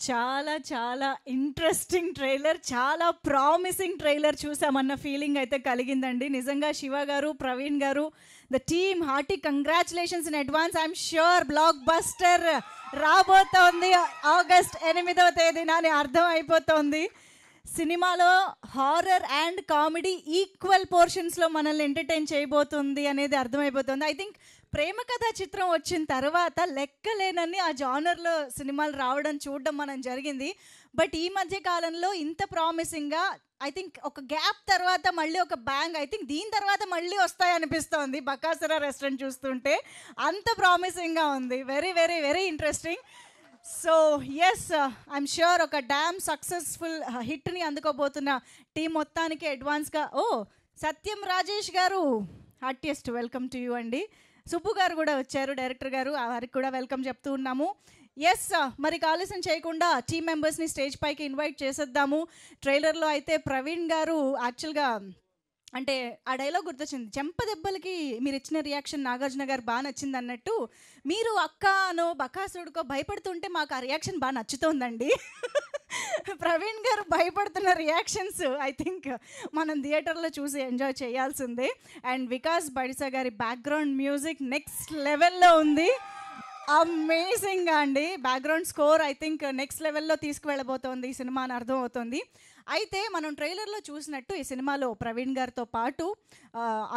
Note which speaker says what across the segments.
Speaker 1: చాలా చాలా interesting trailer, చాలా ప్రామిసింగ్ ట్రైలర్ చూసామన్న ఫీలింగ్ అయితే కలిగిందండి. నిజంగా శివ గారు, ప్రవీణ్ గారు, the team hearty congratulations in advance. I'm sure block buster రాబోతోంది ఆగస్ట్ 8వ తేదీన అని అర్థం అయిపోతుంది. సినిమాలో హారర్ అండ్ కామెడీ ఈక్వల్ పోర్షన్స్లో మనల్ని ఎంటర్టైన్ చేయబోతుంది అనేది అర్థమైపోతుంది. ఐ థింక్ ప్రేమ కథా చిత్రం వచ్చిన తర్వాత లెక్కలేనన్ని ఆ జానర్లో సినిమాలు రావడం చూడడం మనం జరిగింది. బట్ ఈ మధ్య కాలంలో ఇంత ప్రామిసింగ్గా ఐ థింక్ ఒక గ్యాప్ తర్వాత మళ్ళీ ఒక బ్యాంగ్, ఐ థింక్ దీని తర్వాత మళ్ళీ వస్తాయి అనిపిస్తోంది బకాసుర రెస్టారెంట్ చూస్తుంటే. అంత ప్రామిసింగ్గా ఉంది. Very very very interesting. So yes, I'm sure ఒక డ్యామ్ సక్సెస్ఫుల్ హిట్ని అందుకోబోతున్న టీం మొత్తానికి అడ్వాన్స్గా సత్యం రాజేష్ గారు హార్టియెస్ట్ వెల్కమ్ టు యూ అండి. సుబ్బు గారు కూడా వచ్చారు, డైరెక్టర్ గారు, వారికి కూడా వెల్కమ్ చెప్తూ ఉన్నాము. ఎస్, మరి ఆలస్యం చేయకుండా టీమ్ మెంబర్స్ని స్టేజ్ పైకి ఇన్వైట్ చేసేద్దాము. ట్రైలర్లో అయితే ప్రవీణ్ గారు యాక్చువల్గా అంటే ఆ డైలాగ్ గుర్తొచ్చింది, చెంప దెబ్బలకి మీరు ఇచ్చిన రియాక్షన్ నాగార్జున గారు బాగా నచ్చింది అన్నట్టు, మీరు అక్క అనో బకాసుడికో భయపడుతుంటే మాకు ఆ రియాక్షన్ బాగా నచ్చుతోందండి. ప్రవీణ్ గారు భయపడుతున్న రియాక్షన్స్ ఐ థింక్ మనం థియేటర్లో చూసి ఎంజాయ్ చేయాల్సిందే. అండ్ వికాస్ బడిసా గారి బ్యాక్గ్రౌండ్ మ్యూజిక్ నెక్స్ట్ లెవెల్లో ఉంది. అమేజింగ్గా అండి. Background score I think next లెవెల్లో తీసుకువెళ్ళబోతోంది ఈ సినిమా అని అర్థం అవుతుంది. అయితే మనం ట్రైలర్లో చూసినట్టు ఈ సినిమాలో ప్రవీణ్ గారితో పాటు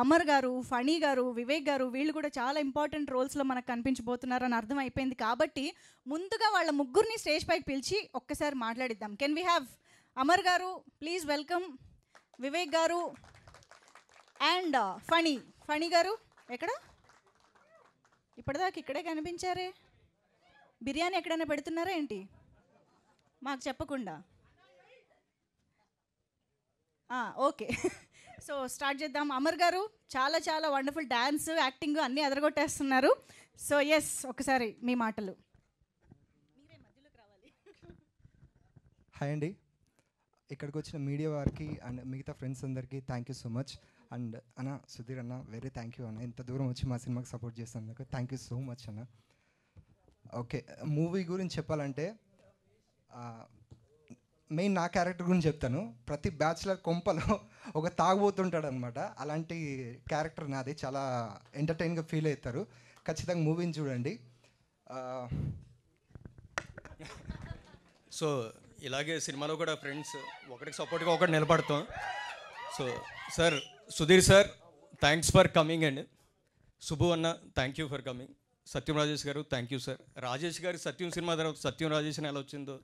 Speaker 1: అమర్ గారు, ఫణి గారు, వివేక్ గారు వీళ్ళు కూడా చాలా ఇంపార్టెంట్ రోల్స్లో మనకు కనిపించబోతున్నారు అని అర్థం అయిపోయింది. కాబట్టి ముందుగా వాళ్ళ ముగ్గురిని స్టేజ్ పైకి పిలిచి ఒక్కసారి మాట్లాడిద్దాం. కెన్ వీ హ్యావ్ అమర్ గారు ప్లీజ్ వెల్కమ్, వివేక్ గారు అండ్ ఫణి గారు ఎక్కడ? ఇప్పటిదాకా ఇక్కడే కనిపించారే. బిర్యానీ ఎక్కడైనా పెడుతున్నారా ఏంటి మాకు చెప్పకుండా? ఓకే, సో స్టార్ట్ చేద్దాం. అమర్ గారు చాలా చాలా వండర్ఫుల్ డ్యాన్స్, యాక్టింగ్ అన్నీ అదరగొట్టేస్తున్నారు. సో ఎస్, ఒకసారి మీ మాటలు.
Speaker 2: హాయ్ అండి, ఇక్కడికి వచ్చిన మీడియా వారికి అండ్ మిగతా ఫ్రెండ్స్ అందరికీ thank you so much. And అన్న సుధీర్ అన్న వెరీ థ్యాంక్ యూ అన్న, ఇంత దూరం వచ్చి మా సినిమాకి సపోర్ట్ చేస్తున్నందుకు థ్యాంక్ యూ సో మచ్ అన్న. ఓకే, మూవీ గురించి చెప్పాలంటే మెయిన్ నా క్యారెక్టర్ గురించి చెప్తాను. ప్రతి బ్యాచులర్ కొంపలో ఒక తాగుబోతుంటాడు అనమాట. అలాంటి క్యారెక్టర్ నాది. చాలా ఎంటర్టైన్గా ఫీల్ అవుతారు. ఖచ్చితంగా మూవీని చూడండి.
Speaker 3: సో ఇలాగే సినిమాలో కూడా ఫ్రెండ్స్ ఒకరికి సపోర్ట్గా ఒకటి నిలబడతాం. So sir Sudheer sir thanks for coming and Subbu అన్న థ్యాంక్ యూ ఫర్ కమింగ్. సత్యం రాజేష్ గారు థ్యాంక్ యూ సార్. రాజేష్ గారి సత్యం సినిమా తర్వాత సత్యం రాజేష్ అని ఎలా వచ్చిందో,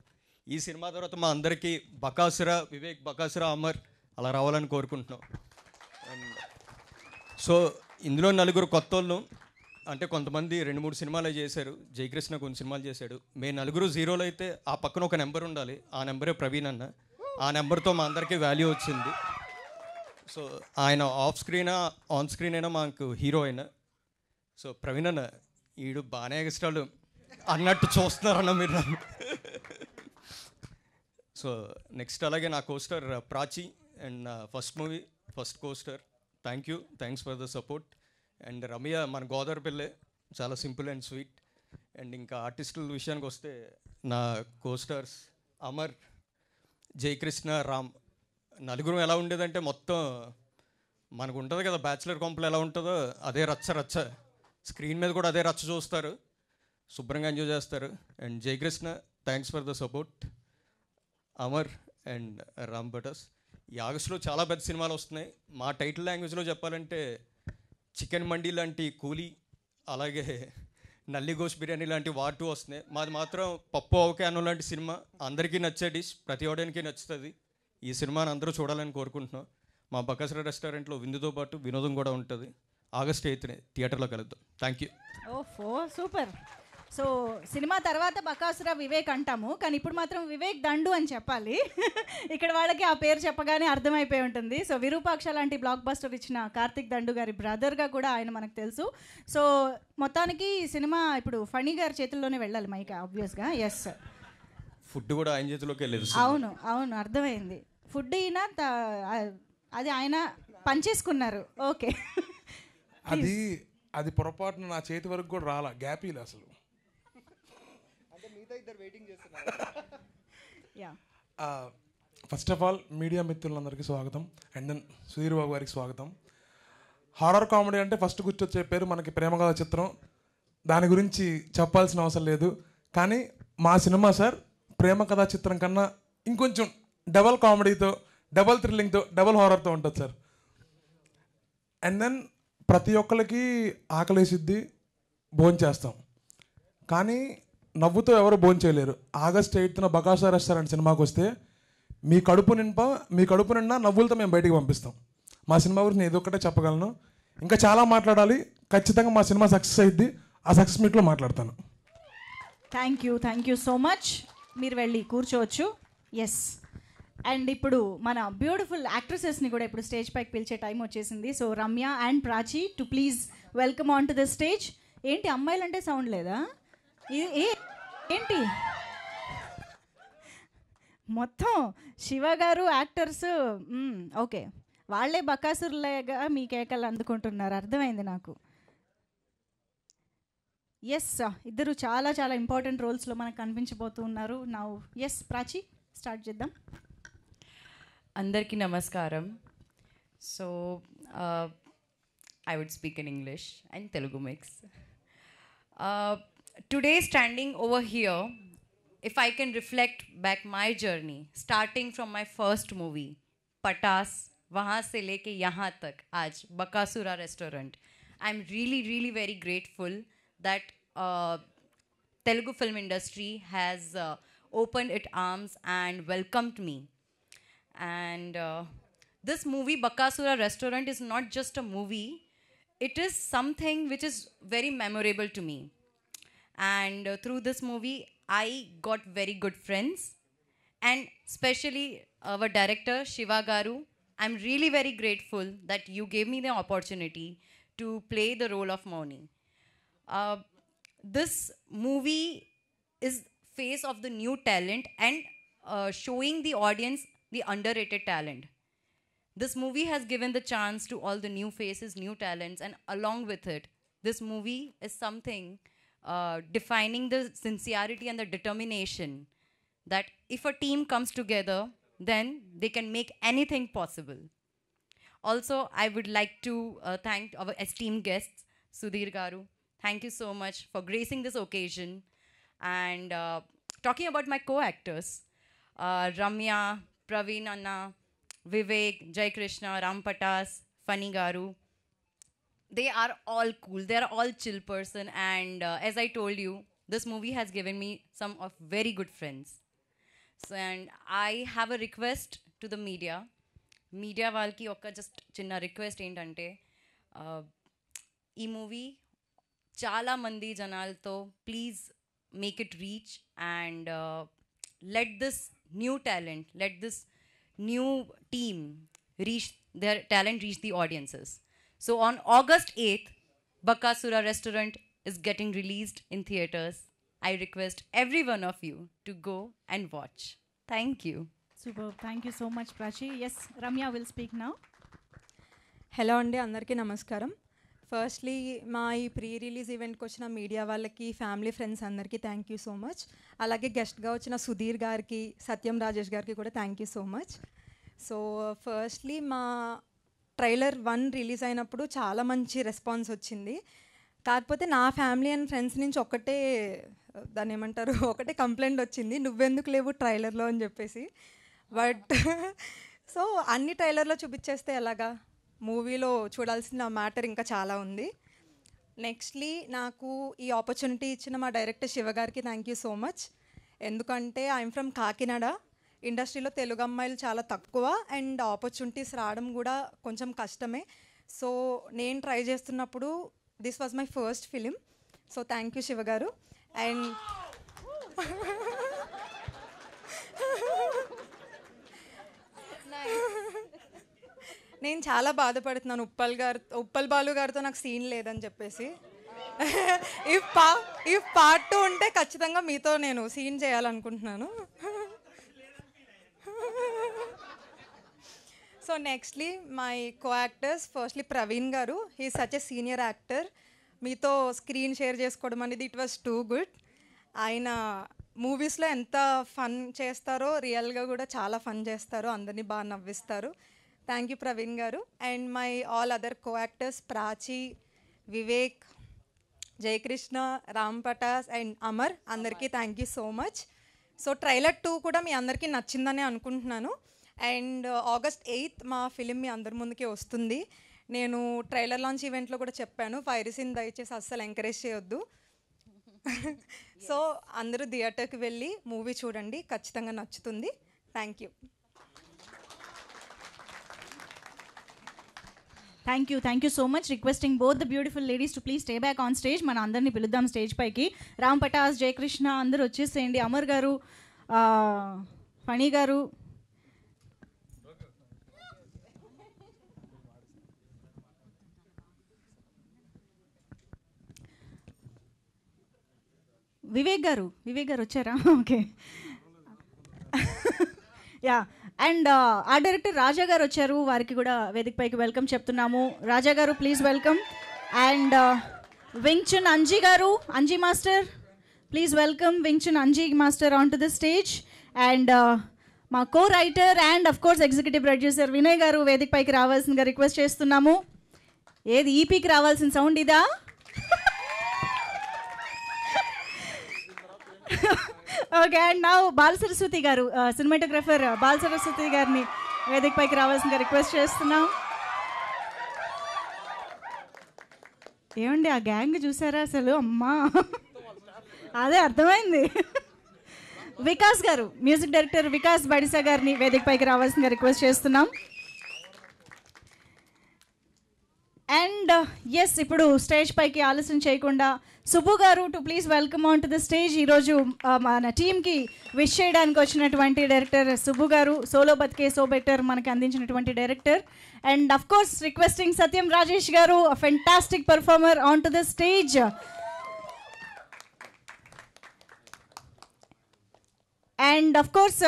Speaker 3: ఈ సినిమా తర్వాత మా అందరికీ బకాసుర, వివేక్, బకాసుర, అమర్ అలా రావాలని కోరుకుంటున్నాం. అండ్ సో ఇందులో నలుగురు కొత్త వాళ్ళు, అంటే కొంతమంది 2-3 సినిమాలు చేశారు. జయకృష్ణ కొన్ని సినిమాలు చేశాడు. మేము నలుగురు జీరోలు అయితే ఆ పక్కన ఒక నెంబర్ ఉండాలి, ఆ నెంబరే ప్రవీణ్ అన్న. ఆ నెంబర్తో మా అందరికీ వాల్యూ వచ్చింది. సో ఆయన ఆఫ్ స్క్రీన్ ఆన్ స్క్రీన్ అయినా మాకు హీరో అయినా. సో ప్రవీణ్ అన్న ఈడు బాగానే ఎక్స్ట్రాలు అన్నట్టు చూస్తున్నారన్న మీరు నన్ను. సో నెక్స్ట్ అలాగే నా కోస్టర్ ప్రాచి అండ్ నా first movie first coaster thanks for the support. And Ramya మన గోదావరి పిల్లే, చాలా సింపుల్ అండ్ స్వీట్. అండ్ ఇంకా ఆర్టిస్టుల విషయానికి వస్తే నా కోస్టార్స్ అమర్, జయకృష్ణ, రామ్. నలుగురు ఎలా ఉండేదంటే మొత్తం మనకు ఉంటుంది కదా బ్యాచులర్ కొంపలు ఎలా ఉంటుందో అదే రచ్చ. స్క్రీన్ మీద కూడా అదే రచ్చ చూస్తారు, శుభ్రంగా ఎంజాయ్ చేస్తారు. And Jayakrishna thanks for the support. Amar and Ram Patas. ఈ ఆగస్టులో చాలా పెద్ద సినిమాలు వస్తున్నాయి. మా టైటిల్ లాంగ్వేజ్లో చెప్పాలంటే చికెన్ మండీ లాంటి కూలీ, అలాగే నల్లి గోష్ బిర్యానీ లాంటి వాటు వస్తున్నాయి. మాది మాత్రం పప్పు ఆవకాయ అన్నం లాంటి సినిమా. అందరికీ నచ్చే డిష్, ప్రతి ఒక్కరికి నచ్చుతుంది. ఈ సినిమాని అందరూ చూడాలని కోరుకుంటున్నాం. మా బకాసుర రెస్టారెంట్లో విందుతో పాటు వినోదం కూడా ఉంటుంది. ఆగస్ట్ 8న థియేటర్లో కలుద్దాం. Thank you.
Speaker 1: ఓహో సూపర్. సో సినిమా తర్వాత బకాసుర వివేక్ అంటాము, కానీ ఇప్పుడు మాత్రం వివేక్ దండు అని చెప్పాలి. ఇక్కడ వాళ్ళకి ఆ పేరు చెప్పగానే అర్థమైపోయి ఉంటుంది. సో విరూపాక్ష లాంటి బ్లాక్ బస్టర్ ఇచ్చిన కార్తిక్ దండు గారి బ్రదర్గా కూడా ఆయన మనకు తెలుసు. సో మొత్తానికి సినిమా ఇప్పుడు ఫణి గారి చేతుల్లోనే వెళ్ళాలి మైక్ ఆబ్వియస్గా. ఎస్,
Speaker 3: ఫుడ్ కూడా ఆయన చేతిలోకి వెళ్ళేది.
Speaker 1: అవును అర్థమైంది. ఫుడ్ అయినా అది ఆయన పనిచేసుకున్నారు. ఓకే,
Speaker 4: అది పొరపాటున నా చేతి వరకు కూడా రాలా, గ్యాపీలు అసలు.
Speaker 2: ఇద్దరు వెయిటింగ్ చేస్తున్నారు.
Speaker 1: Yeah,
Speaker 4: first of all media మిత్రులందరికీ స్వాగతం, అండ్ దెన్ సుధీర్ బాబు గారికి స్వాగతం. హారర్ కామెడీ అంటే ఫస్ట్ గుర్తొచ్చే పేరు మనకి ప్రేమకథ చిత్రం, దాని గురించి చెప్పాల్సిన అవసరం లేదు. కానీ మా సినిమా సార్ ప్రేమ కథా చిత్రం కన్నా ఇంకొంచెం డబల్ కామెడీతో, డబల్ థ్రిల్లింగ్తో, డబల్ హారర్తో ఉంటుంది సార్. అండ్ దెన్ ప్రతి ఒక్కరికి ఆకలేసిద్ది, భోంచేస్తాం, కానీ నవ్వుతో ఎవరు భోంచేయలేరు. ఆగస్ట్ 8న బకాసా రెస్టారెంట్ సినిమాకి వస్తే మీ కడుపు నిండా నవ్వులతో మేము బయటికి పంపిస్తాం. మా సినిమా గురించి నేను ఇదొక్కటే చెప్పగలను. ఇంకా చాలా మాట్లాడాలి. ఖచ్చితంగా మా సినిమా సక్సెస్ అయ్యిద్ది. ఆ సక్సెస్ మీట్లో మాట్లాడతాను.
Speaker 1: Thank you so much. మీరు వెళ్ళి కూర్చోవచ్చు. ఎస్, అండ్ ఇప్పుడు మన బ్యూటిఫుల్ యాక్ట్రెసెస్ని కూడా ఇప్పుడు స్టేజ్ పైకి పిలిచే టైం వచ్చేసింది. So Ramya and Prachi too please welcome on to the stage. ఏంటి అమ్మాయిలంటే సౌండ్ లేదా? ఏంటి మొత్తం శివ గారు యాక్టర్స్, ఓకే, వాళ్ళే బకాసురులేగా మీ కేకలు అందుకుంటున్నారు, అర్థమైంది నాకు. ఎస్, ఇద్దరు చాలా చాలా ఇంపార్టెంట్ రోల్స్లో మనకు కనిపించబోతూ ఉన్నారు. నౌ ఎస్ ప్రాచి, స్టార్ట్ చేద్దాం.
Speaker 5: అందరికీ నమస్కారం. So I would speak in English and Telugu mix. Today standing over here, if I can reflect back my journey, starting from my first movie, Patas, वहाँ से लेके यहाँ तक आज Bakasura restaurant, I'm really very grateful that Telugu film industry has opened its arms and welcomed me. And this movie Bakasura restaurant is not just a movie, it is something which is very memorable to me. And through this movie I got very good friends, and especially our director Shiva Garu, I'm really very grateful that you gave me the opportunity to play the role of Moni. This movie is face of the new talent and showing the audience the underrated talent. This movie has given the chance to all the new faces, new talents, and along with it, this movie is something defining the sincerity and the determination that if a team comes together, then they can make anything possible. Also, I would like to thank our esteemed guests, Sudhir Garu. Thank you so much for gracing this occasion. And talking about my co-actors, Ramya, Praveen Anna, Vivek, Jai Krishna, Ram Patas, Funny Garu, they are all cool. They are all chill person. And as I told you, this movie has given me some of very good friends. So, and I have a request to the media. Media వాళ్ళకి ఒక just చిన్న request ఏంటంటే, ఈ movie చాలా మంది జనాలతో please make it reach and let this new talent, let this new team reach their talent, reach the audiences. So on August 8th, Bakasura restaurant is getting released in theaters. I request every one of you to go and watch. Thank you.
Speaker 1: Super, thank you so much Prachi. Yes, Ramya will speak now.
Speaker 6: Hello అండి, అందరికీ నమస్కారం. Firstly మా ఈ pre release ఈవెంట్కి వచ్చిన media వాళ్ళకి, family friends అందరికీ thank you so much. అలాగే గెస్ట్గా వచ్చిన సుధీర్ గారికి, సత్యం రాజేష్ గారికి కూడా thank you so much. So firstly మా ట్రైలర్ 1 రిలీజ్ అయినప్పుడు చాలా మంచి రెస్పాన్స్ వచ్చింది. కాకపోతే నా ఫ్యామిలీ అండ్ ఫ్రెండ్స్ నుంచి దాన్ని ఏమంటారు, ఒకటే కంప్లైంట్ వచ్చింది, నువ్వెందుకు లేవు ట్రైలర్లో అని చెప్పేసి. బట్ సో అన్ని ట్రైలర్లో చూపించేస్తే ఎలాగా, మూవీలో చూడాల్సిన మ్యాటర్ ఇంకా చాలా ఉంది. నెక్స్ట్లీ నాకు ఈ ఆపర్చునిటీ ఇచ్చిన మా డైరెక్టర్ శివ గారికి థ్యాంక్ యూ సో మచ్. ఎందుకంటే ఐఎమ్ ఫ్రమ్ కాకినాడ. ఇండస్ట్రీలో తెలుగు అమ్మాయిలు చాలా తక్కువ అండ్ ఆపర్చునిటీస్ రావడం కూడా కొంచెం కష్టమే. సో నేను ట్రై చేస్తున్నప్పుడు this was my first film. So thank you Shiva గారు. అండ్ నేను చాలా బాధపడుతున్నాను, ఉప్పల్ బాలు గారితో నాకు సీన్ లేదని చెప్పేసి. ఇఫ్ పార్ట్ 2 ఉంటే ఖచ్చితంగా మీతో నేను సీన్ చేయాలనుకుంటున్నాను. So nextly my co actors, firstly Praveen garu, he is such a senior actor. మీతో స్క్రీన్ షేర్ చేసుకోవడం అనేది ఇట్ వాస్ టూ గుడ్. ఆయన మూవీస్లో ఎంత ఫన్ చేస్తారో రియల్గా కూడా చాలా ఫన్ చేస్తారో, అందరినీ బాగా నవ్విస్తారు. Thank you Praveen garu. And my all other co actors Prachi, Vivek, Jayakrishna, Ram Patas and Amar, అందరికీ thank you so much. So trailer 2 కూడా మీ అందరికీ నచ్చిందని అనుకుంటున్నాను. అండ్ August 8th మా ఫిలిం మీ అందరి ముందుకే వస్తుంది. నేను ట్రైలర్ లాంచ్ ఈవెంట్లో కూడా చెప్పాను, పైరసీని దయచేసి అస్సలు ఎంకరేజ్ చేయొద్దు. సో అందరూ థియేటర్కి వెళ్ళి మూవీ చూడండి, ఖచ్చితంగా నచ్చుతుంది. Thank you.
Speaker 1: Thank you so much. Requesting both the beautiful ladies to please stay back on stage. మన అందరినీ పిలుద్దాం స్టేజ్ పైకి. రామ్ పటాస్, జయకృష్ణ అందరూ వచ్చేసేయండి. అమర్ గారు, ఫణి గారు, వివేక్ గారు వచ్చారా? Okay, yeah. అండ్ ఆ డైరెక్టర్ రాజా గారు వచ్చారు, వారికి కూడా వేదిక పైకి వెల్కమ్ చెప్తున్నాము. Raja garu please welcome. And Wing Chun Anji garu, Anji master please welcome Wing Chun Anji master on to the stage. And మా co writer and of course executive producer Vinay garu వేదిక పైకి రావాల్సిందిగా రిక్వెస్ట్ చేస్తున్నాము. ఏది ఈపీకి రావాల్సిన సౌండ్ ఇదా? ఓకే. అండ్ నా బాలసరస్వతి గారు, సినిమాటోగ్రఫర్ బాలసరస్వతి గారిని వేదిక పైకి రావాల్సిందిగా రిక్వెస్ట్ చేస్తున్నాం. ఏమండి ఆ గ్యాంగ్ చూసారా అసలు? అమ్మా, అదే అర్థమైంది. వికాస్ గారు, మ్యూజిక్ డైరెక్టర్ వికాస్ బడిసా గారిని వేదిక పైకి రావాల్సిందిగా రిక్వెస్ట్ చేస్తున్నాం. అండ్ ఎస్, ఇప్పుడు స్టేజ్ పైకి ఆలస్యం చేయకుండా సుబ్బు గారు to please welcome on to the stage. ఈరోజు మన టీమ్కి విష్ చేయడానికి వచ్చినటువంటి డైరెక్టర్ సుబ్బు గారు, సోలో బతికే సో బెటర్ మనకి అందించినటువంటి director. And of course requesting Satyam Rajesh garu, fantastic performer on to the stage. And of course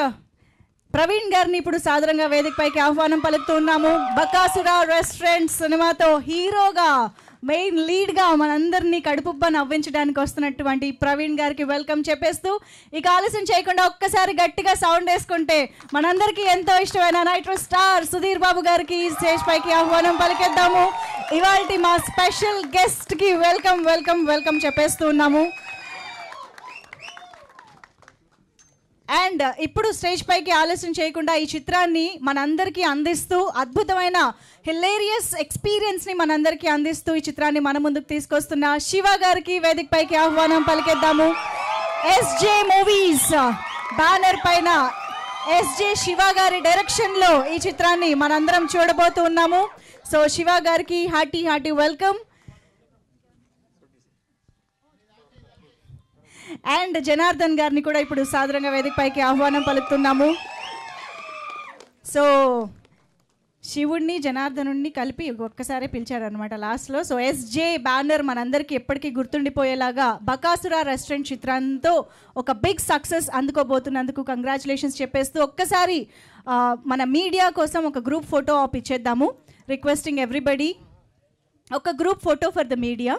Speaker 1: Praveen గారిని ఇప్పుడు సాధారణంగా వేదిక పైకి ఆహ్వానం పలుకుతూ ఉన్నాము. బకాసురా రెస్టారెంట్ సినిమాతో హీరోగా, మెయిన్ లీడ్గా మనందరినీ కడుపుబ్బ నవ్వించడానికి వస్తున్నటువంటి ప్రవీణ్ గారికి వెల్కమ్ చెప్పేస్తూ, ఇక ఆలస్యం చేయకుండా ఒక్కసారి గట్టిగా సౌండ్ వేసుకుంటే మనందరికీ ఎంతో ఇష్టమైన నైట్రో స్టార్ సుధీర్ బాబు గారికి స్టేజ్ పైకి ఆహ్వానం పలికేద్దాము. ఇవాల్టి మా స్పెషల్ గెస్ట్కి వెల్కమ్ వెల్కమ్ వెల్కమ్ చెప్పేస్తూ ఉన్నాము. అండ్ ఇప్పుడు స్టేజ్ పైకి ఆలస్యం చేయకుండా ఈ చిత్రాన్ని మనందరికీ అందిస్తూ, అద్భుతమైన హిలేరియస్ ఎక్స్పీరియన్స్ని మనందరికీ అందిస్తూ ఈ చిత్రాన్ని మన ముందుకు తీసుకొస్తున్న శివ గారికి వేదిక పైకి ఆహ్వానం పలికేద్దాము. ఎస్జే మూవీస్ బ్యానర్ పైన ఎస్జే శివ గారి డైరెక్షన్లో ఈ చిత్రాన్ని మనందరం చూడబోతూ ఉన్నాము. సో శివ గారికి హార్టీ వెల్కమ్. అండ్ జనార్దన్ గారిని కూడా ఇప్పుడు సాధారణంగా వేదిక పైకి ఆహ్వానం పలుకుతున్నాము. సో శివుడిని జనార్దనుడిని కలిపి ఒక్కసారి పిలిచారనమాట లాస్ట్లో. సో ఎస్జే బ్యానర్ మనందరికీ ఎప్పటికీ గుర్తుండిపోయేలాగా బకాసురా రెస్టారెంట్ చిత్రంతో ఒక బిగ్ సక్సెస్ అందుకోబోతున్నందుకు కంగ్రాచులేషన్స్ చెప్పేస్తూ ఒక్కసారి మన మీడియా కోసం ఒక గ్రూప్ ఫోటో ఆప్ ఇచ్చేద్దాము. రిక్వెస్టింగ్ ఎవ్రీబడి, ఒక group photo for the media.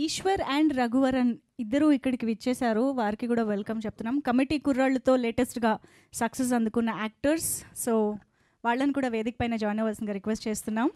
Speaker 1: Eshwar and Raghuvaran ఇద్దరు ఇక్కడికి విచ్చేశారు, వారికి కూడా వెల్కమ్ చెప్తున్నాం. కమిటీ కుర్రాళ్ళతో లేటెస్ట్గా సక్సెస్ అందుకున్న యాక్టర్స్, సో వాళ్ళని కూడా వేదిక పైన జాయిన్ అవ్వాల్సిందిగా రిక్వెస్ట్ చేస్తున్నాం.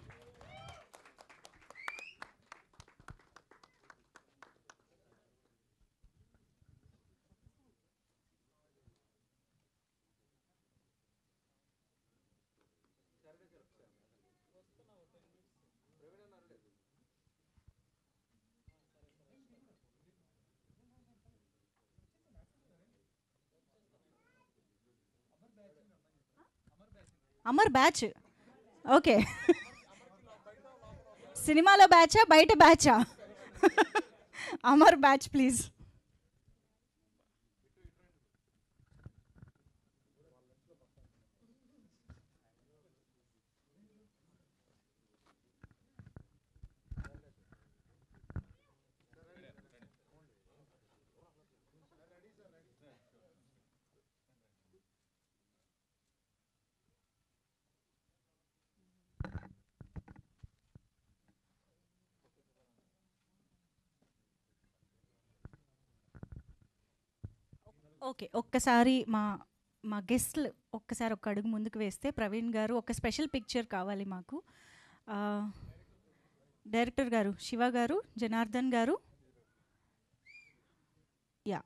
Speaker 1: Amar batch, okay. సినిమాలో బ్యాచా బయట బ్యాచా? Amar batch please. ఓకే, ఒక్కసారి మా మా గెస్ట్లు ఒక్కసారి ఒక్క అడుగు ముందుకు వేస్తే, ప్రవీణ్ గారు ఒక స్పెషల్ పిక్చర్ కావాలి మాకు. ఆ, డైరెక్టర్ గారు, శివ గారు, జనార్దన్ గారు, యా.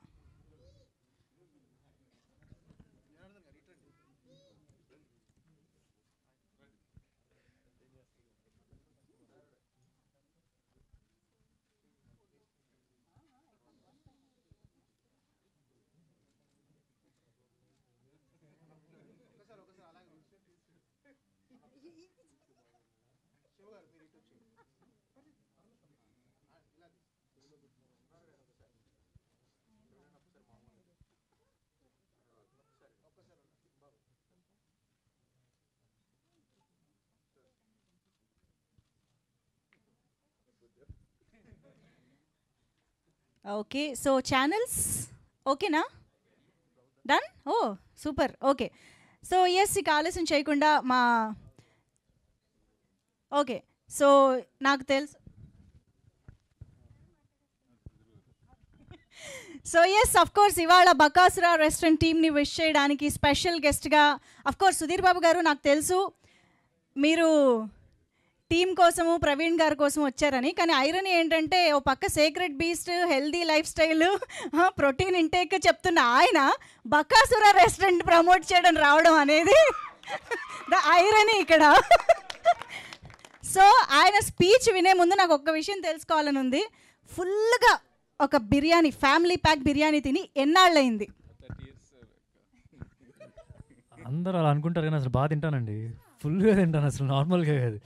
Speaker 1: ఓకే, సో ఛానల్స్ ఓకేనా? డన్? ఓ సూపర్. ఓకే, సో ఎస్, ఇక ఆలస్యం చేయకుండా మా ఓకే, సో నాకు తెలుసు. సో ఎస్, అఫ్ కోర్స్ ఇవాళ బకాసురా రెస్టారెంట్ టీమ్ని విష్ చేయడానికి స్పెషల్ గెస్ట్గా అఫ్ కోర్స్ సుధీర్ బాబు గారు, నాకు తెలుసు మీరు టీం కోసము ప్రవీణ్ గారి కోసం వచ్చారని. కానీ ఐరన్ ఏంటంటే, ఓ పక్క secret beast, healthy life style, protein intake చెప్తున్న ఆయన బకాసురా రెస్టారెంట్ ప్రమోట్ చేయడం రావడం అనేది ద ఐరన్ ఇక్కడ. సో ఆయన స్పీచ్ వినే ముందు నాకు ఒక్క విషయం తెలుసుకోవాలని ఉంది. ఫుల్గా ఒక బిర్యానీ, ఫ్యామిలీ ప్యాక్ బిర్యానీ తిని ఎన్నాళ్ళయింది?
Speaker 7: అందరూ అలా అనుకుంటారు కానీ అసలు బాగా తింటానండి, ఫుల్గా తింటాను, అసలు నార్మల్గా కాదు.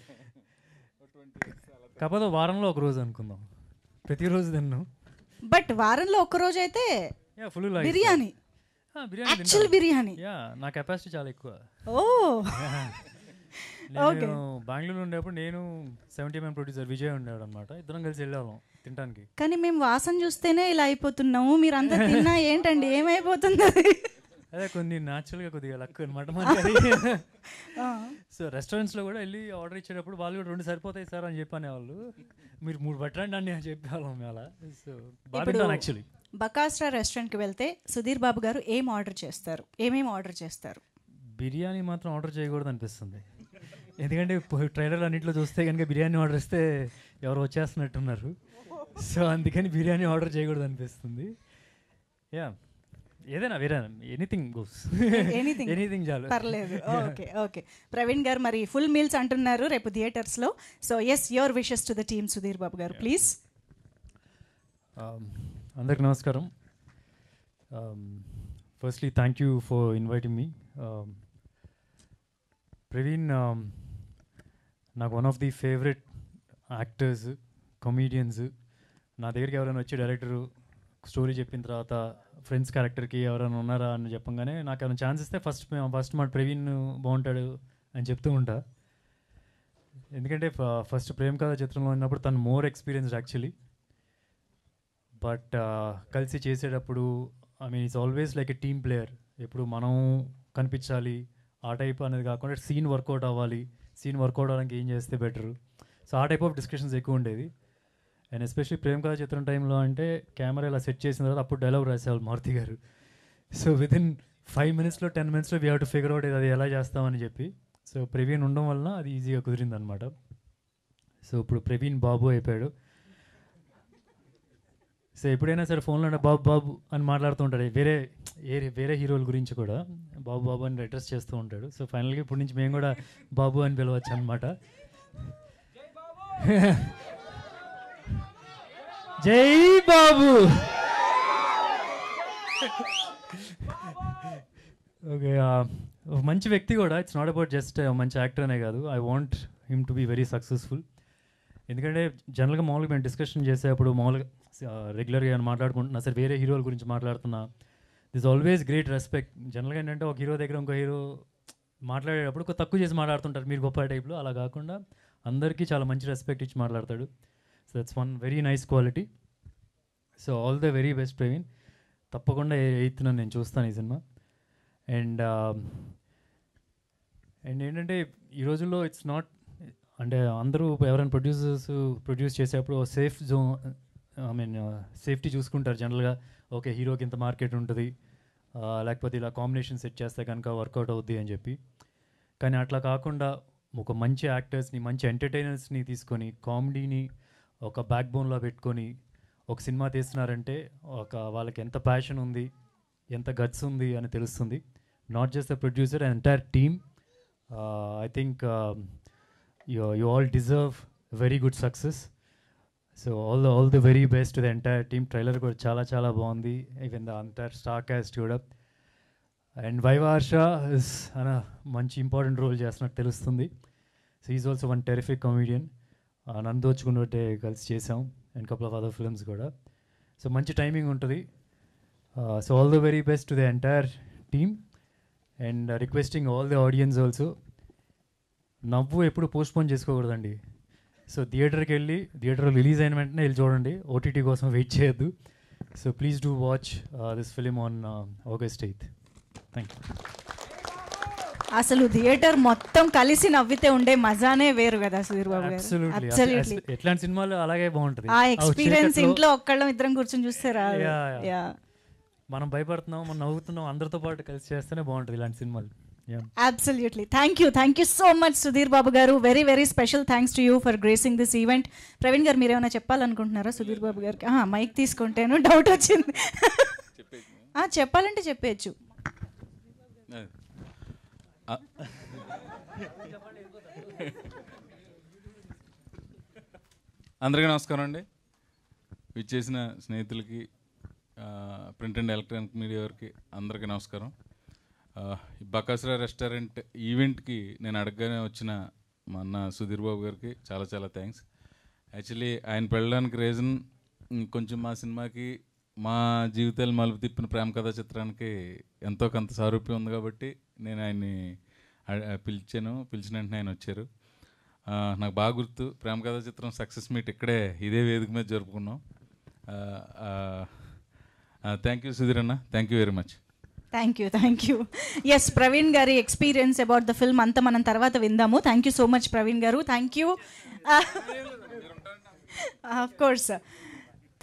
Speaker 7: కాకపోతే వారంలో ఒక రోజు అనుకుందాం, ప్రతిరోజు తిన్నాను.
Speaker 1: బట్ వారంలో ఒక్కరోజు అయితే
Speaker 7: full
Speaker 1: biryani, actual biryani.
Speaker 7: Yeah, నా కెపాసిటీ చాలా ఎక్కువ.
Speaker 1: ఓ
Speaker 7: నేను బెంగళూరు ఉండేప్పుడు నేను 70mm ప్రొడ్యూసర్ విజయ్ ఉండేవాడు అనమాట, ఇద్దరం కలిసి వెళ్ళేవాళ్ళం తినడానికి.
Speaker 1: కానీ మేము వాసన చూస్తేనే ఇలా అయిపోతున్నాము, మీరు అంతా తిన్నా ఏంటండి, ఏమైపోతుంది?
Speaker 7: అదే కొన్ని న్యాచురల్గా కొద్దిగా లక్ అనమాట మనకి. సో రెస్టారెంట్స్లో కూడా వెళ్ళి ఆర్డర్ ఇచ్చేటప్పుడు వాళ్ళు కూడా 2 సరిపోతాయి సార్ అని చెప్పనేవాళ్ళు, మీరు 3 పట్టండి అని చెప్పేవాళ్ళం అలా. సో బాగా యాక్చువల్లీ
Speaker 1: బకాస్ట్రా రెస్టారెంట్కి వెళ్తే సుధీర్ బాబు గారు ఏం ఆర్డర్ చేస్తారు, ఏమేమి ఆర్డర్ చేస్తారు?
Speaker 7: బిర్యానీ మాత్రం ఆర్డర్ చేయకూడదు అనిపిస్తుంది, ఎందుకంటే ట్రైలర్ అన్నింటిలో చూస్తే కనుక బిర్యానీ ఆర్డర్ ఇస్తే ఎవరు వచ్చేస్తున్నట్టున్నారు. సో అందుకని బిర్యానీ ఆర్డర్ చేయకూడదు అనిపిస్తుంది. యా, ఏదైనా వేరే ఎనీథింగ్ గోస్, ఎనీథింగ్ చాలు,
Speaker 1: పర్లేదు. ఓకే ఓకే, ప్రవీణ్ గారు మరి ఫుల్ మీల్స్ అంటున్నారు రేపు థియేటర్స్లో. So yes, your wishes to the team Sudheer Babu garu please.
Speaker 7: అందరికి నమస్కారం. Firstly thank you for inviting me. Praveen నాకు one of the favourite actors, comedians. నా దగ్గరికి ఎవరైనా వచ్చి డైరెక్టరు స్టోరీ చెప్పిన తర్వాత ఫ్రెండ్స్ క్యారెక్టర్కి ఎవరైనా ఉన్నారా అని చెప్పగానే నాకు ఏమైనా ఛాన్స్ ఇస్తే ఫస్ట్ మా ప్రవీణ్ బాగుంటాడు అని చెప్తూ ఉంటా. ఎందుకంటే ఫస్ట్ ప్రేమ కథ చిత్రంలో ఉన్నప్పుడు తను మోర్ ఎక్స్పీరియన్స్డ్ యాక్చువల్లీ, బట్ కలిసి చేసేటప్పుడు I mean it's always like a team player. ఎప్పుడు మనం కనిపించాలి ఆ టైప్ అనేది కాకుండా సీన్ వర్కౌట్ అవ్వాలి, సీన్ వర్కౌట్ అవ్వడానికి ఏం చేస్తే బెటరు. సో ఆ టైప్ ఆఫ్ డిస్కషన్స్ ఎక్కువ ఉండేది. అండ్ ఎస్పెషలీ ప్రేమ కథ చిత్రం టైంలో అంటే కెమెరా ఇలా సెట్ చేసిన తర్వాత అప్పుడు డైలాగ్ రాసేవాళ్ళు మారుతి గారు. సో వితిన్ 5 minutesలో 10 minutesలో we have to figure out అది ఎలా చేస్తామని చెప్పి. సో ప్రవీణ్ ఉండడం వలన అది ఈజీగా కుదిరింది అనమాట. సో ఇప్పుడు ప్రవీణ్ బాబు అయిపోయాడు. సో ఎప్పుడైనా సరే ఫోన్లో బాబు బాబు అని మాట్లాడుతూ ఉంటాడు, వేరే హీరోల గురించి కూడా బాబు బాబు అని అడ్రస్ చేస్తూ ఉంటాడు. సో ఫైనల్గా ఇప్పటి నుంచి మేము కూడా బాబు అని పిలవచ్చు అనమాట. జై బాబు. ఓకే, మంచి వ్యక్తి కూడా. ఇట్స్ నాట్ అబౌట్ జస్ట్ మంచి యాక్టర్ అనే కాదు, I want him to be very successful. ఎందుకంటే జనరల్గా మామూలుగా మేము డిస్కషన్ చేసేటప్పుడు మామూలుగా రెగ్యులర్గా ఏమైనా మాట్లాడుకుంటున్నా సరే వేరే హీరోల గురించి మాట్లాడుతున్నా, దిస్ ఆల్వేస్ గ్రేట్ రెస్పెక్ట్. జనరల్గా ఏంటంటే ఒక హీరో దగ్గర ఇంకో హీరో మాట్లాడేటప్పుడు ఒక తక్కువ చేసి మాట్లాడుతుంటారు మీరు గొప్ప టైప్లో, అలా కాకుండా అందరికీ చాలా మంచి రెస్పెక్ట్ ఇచ్చి మాట్లాడతాడు. So that's one very nice quality. So all the very best Praveen. తప్పకుండా 8th నేను చూస్తాను ఈ సినిమా. అండ్ ఏంటంటే ఈ రోజుల్లో ఇట్స్ నాట్ అంటే అందరూ ఎవరైనా ప్రొడ్యూస్ చేసేటప్పుడు safe zone I mean safety చూసుకుంటారు జనరల్గా. ఓకే, హీరోకి ఇంత మార్కెట్ ఉంటుంది, లేకపోతే ఇలా కాంబినేషన్ సెట్ చేస్తే కనుక వర్కౌట్ అవుద్ది అని చెప్పి. కానీ అట్లా కాకుండా ఒక మంచి యాక్టర్స్ని, మంచి ఎంటర్టైనర్స్ని తీసుకొని కామెడీని ఒక బ్యాక్ బోన్లో పెట్టుకొని ఒక సినిమా తీస్తున్నారంటే వాళ్ళకి ఎంత ప్యాషన్ ఉంది, ఎంత గట్స్ ఉంది అని తెలుస్తుంది. Not just the producer, entire team. I think you all deserve very good success. So all the very best to the entire team. Trailer కూడా చాలా బాగుంది. Even the entire star cast కూడా. And Vaiva Harsha is మంచి important role చేస్తున్నట్టు తెలుస్తుంది. So is also one terrific comedian. నందోచుకున్నట్టే కలిసి చేసాం and couple of other films కూడా. సో మంచి టైమింగ్ ఉంటుంది. So all the very best to the entire team and requesting all the audience also, నవ్వు ఎప్పుడు పోస్ట్పోన్ చేసుకోకూడదండి. సో థియేటర్కి వెళ్ళి థియేటర్ రిలీజ్ అయిన వెంటనే వెళ్ళి చూడండి, ఓటీటీ కోసం వెయిట్ చేయొద్దు. So please do watch this film on August 8th. Thank you.
Speaker 1: అసలు థియేటర్ మొత్తం కలిసి నవ్వితే ఉండే మజానే వేరు కదా సుధీర్ బాబు గారు.
Speaker 7: అబ్సల్యూట్లీ. ఎట్లాంటి సినిమాలు అలాగే బాగుంటుంది.
Speaker 1: ఆ ఎక్స్పీరియన్స్ ఇంట్లో ఒక్కళ్ళం ఇద్దరం కూర్చొని చూస్తే రాదు.
Speaker 7: మనం భయపడుతున్నాం, మనం నవ్వుతున్నాం, అందరితో పాటు కలిసి చేస్తేనే బాగుంటుంది ఇలాంటి సినిమాలు.
Speaker 1: Absolutely. Thank you so much Sudhir Babu garu. Very very special thanks to you for gracing this event. Praveen garu meer emana cheppalanukuntunnara Sudhir Babu gariki? Mic తీసుకుంటేను డౌట్ వచ్చింది. చెప్పాలంటే చెప్పేయచ్చు.
Speaker 8: అందరికీ నమస్కారం అండి. విచ్చేసిన స్నేహితులకి, ప్రింట్ అండ్ ఎలక్ట్రానిక్ మీడియా వారికి అందరికీ నమస్కారం. బకాసుర రెస్టారెంట్ ఈవెంట్కి నేను అడగగానే వచ్చిన మా అన్న సుధీర్ బాబు గారికి చాలా థ్యాంక్స్. యాక్చువల్లీ ఆయన పెళ్ళడానికి రీజన్ కొంచెం మా సినిమాకి, మా జీవితాలు మలుపు తిప్పిన ప్రేమ కథా చిత్రానికి ఎంతో కొంత సారూప్యం ఉంది కాబట్టి నేను ఆయన్ని పిలిచిన వెంటనే ఆయన వచ్చారు. నాకు బాగా గుర్తు, ప్రేమ కథా చిత్రం సక్సెస్ మీట్ ఇక్కడే ఇదే వేదిక మీద జరుపుకున్నాం. థ్యాంక్ యూ సుధీర్ అన్న, thank you very much.
Speaker 1: Thank you. Yes, Praveen gari experience about the film anta మనం తర్వాత విందాము. Thank you so much Praveen garu. Thank you. Of course.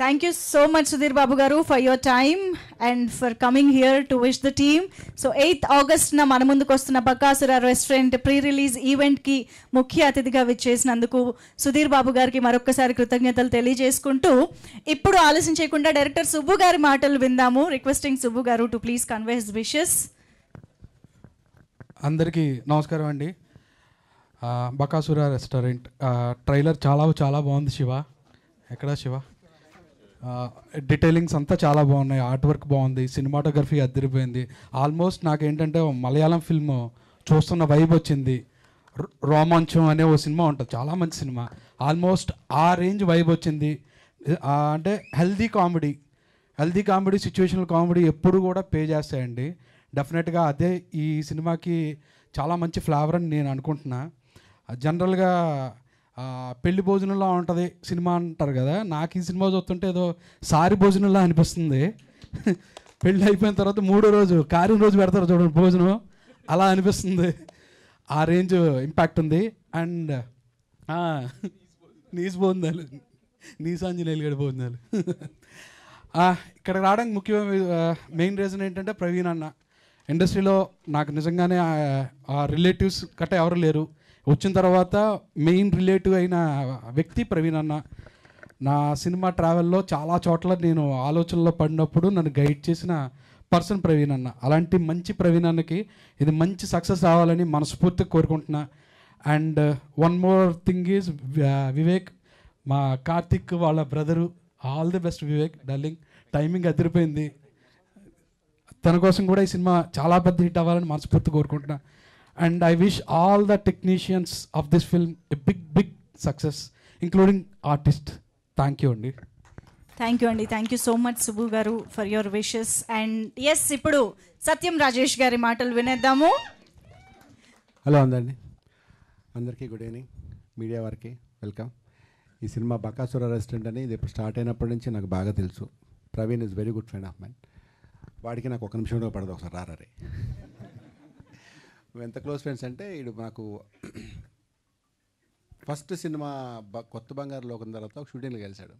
Speaker 1: Thank you so much Sudhir Babu garu for your time and for coming here to wish the team. So 8th August na మన ముందుకు వస్తున్న Bakasura restaurant pre release event కి ముఖ్య అతిథిగా విచ్చేసినందుకు సుధీర్ బాబు గారికి మరొకసారి కృతజ్ఞతలు తెలియజేసుకుంటూ ఇప్పుడు ఆలస్యం చేయకుండా డైరెక్టర్ సుబ్బు గారి మాటలు విందాము. రిక్వెస్టింగ్ సుబ్బు గారు to please convey his wishes.
Speaker 9: అందరికీ నమస్కారం అండి. బకాసుర రెస్టారెంట్ ట్రైలర్ చాలా బాగుంది. శివ ఎక్కడా శివ? డీటెయిలింగ్స్ అంతా చాలా బాగున్నాయి, ఆర్ట్ వర్క్ బాగుంది, సినిమాటోగ్రఫీ అదిరిపోయింది. ఆల్మోస్ట్ నాకేంటంటే మలయాళం ఫిల్మ్ చూస్తున్న వైబ్ వచ్చింది. రోమాంచం అనే ఓ సినిమా ఉంటుంది, చాలా మంచి సినిమా, ఆల్మోస్ట్ ఆ రేంజ్ వైబ్ వచ్చింది. అంటే హెల్దీ కామెడీ సిచ్యువేషనల్ కామెడీ ఎప్పుడు కూడా పే చేస్తాయండి. డెఫినెట్గా అదే ఈ సినిమాకి చాలా మంచి ఫ్లేవర్ అని నేను అనుకుంటున్నా. జనరల్గా పెళ్లి భోజనంలా ఉంటుంది సినిమా అంటారు కదా, నాకు ఈ సినిమా చూస్తుంటే ఏదో సారి భోజనంలా అనిపిస్తుంది. పెళ్ళి అయిపోయిన తర్వాత 3వ రోజు కార్యం రోజు పెడతారు చూడండి భోజనం, అలా అనిపిస్తుంది. ఆ రేంజ్ ఇంపాక్ట్ ఉంది. అండ్ భోజనాలు, నీసాంజనేయులు గడి భోజనాలు. ఇక్కడ రావడానికి మెయిన్ రీజన్ ఏంటంటే ప్రవీణ్ అన్న. ఇండస్ట్రీలో నాకు నిజంగానే రిలేటివ్స్ గట్ట ఎవరు లేరు. వచ్చిన తర్వాత మెయిన్ రిలేటివ్ అయిన వ్యక్తి ప్రవీణ్ అన్న. నా సినిమా ట్రావెల్లో చాలా చోట్ల నేను ఆలోచనలో పడినప్పుడు నన్ను గైడ్ చేసిన పర్సన్ ప్రవీణ్ అన్న. అలాంటి మంచి ప్రవీణ్ అన్నకి ఇది మంచి సక్సెస్ రావాలని మనస్ఫూర్తిగా కోరుకుంటున్నా. And one more thing is Vivek, మా కార్తిక్ వాళ్ళ brother. All the best Vivek darling, timing అదిరిపోయింది. తన కోసం కూడా ఈ సినిమా చాలా పెద్ద హిట్ అవ్వాలని మనస్ఫూర్తి కోరుకుంటున్నా. And I wish all the technicians of this film a big success, including artists. Thank you Andi.
Speaker 1: Thank you so much Subbu garu for your wishes. And yes, ఇప్పుడు సత్యం రాజేష్ గారి మాటలు వినేద్దాము.
Speaker 10: హలో అందరికీ గుడ్ ఈవినింగ్. మీడియా వారికి welcome. ఈ cinema Bakasura restaurant అని ఇది ఇప్పుడు స్టార్ట్ అయినప్పటి నుంచి నాకు బాగా తెలుసు. Praveen is very good friend of mine. వాడికి నాకు 1 నిమిషం కూడా పడదు, ఒకసారి రారే. మేము ఎంత క్లోజ్ ఫ్రెండ్స్ అంటే వీడు నాకు ఫస్ట్ సినిమా కొత్త బంగారు లోకం తర్వాత ఒక షూటింగ్లో కలిశాడు.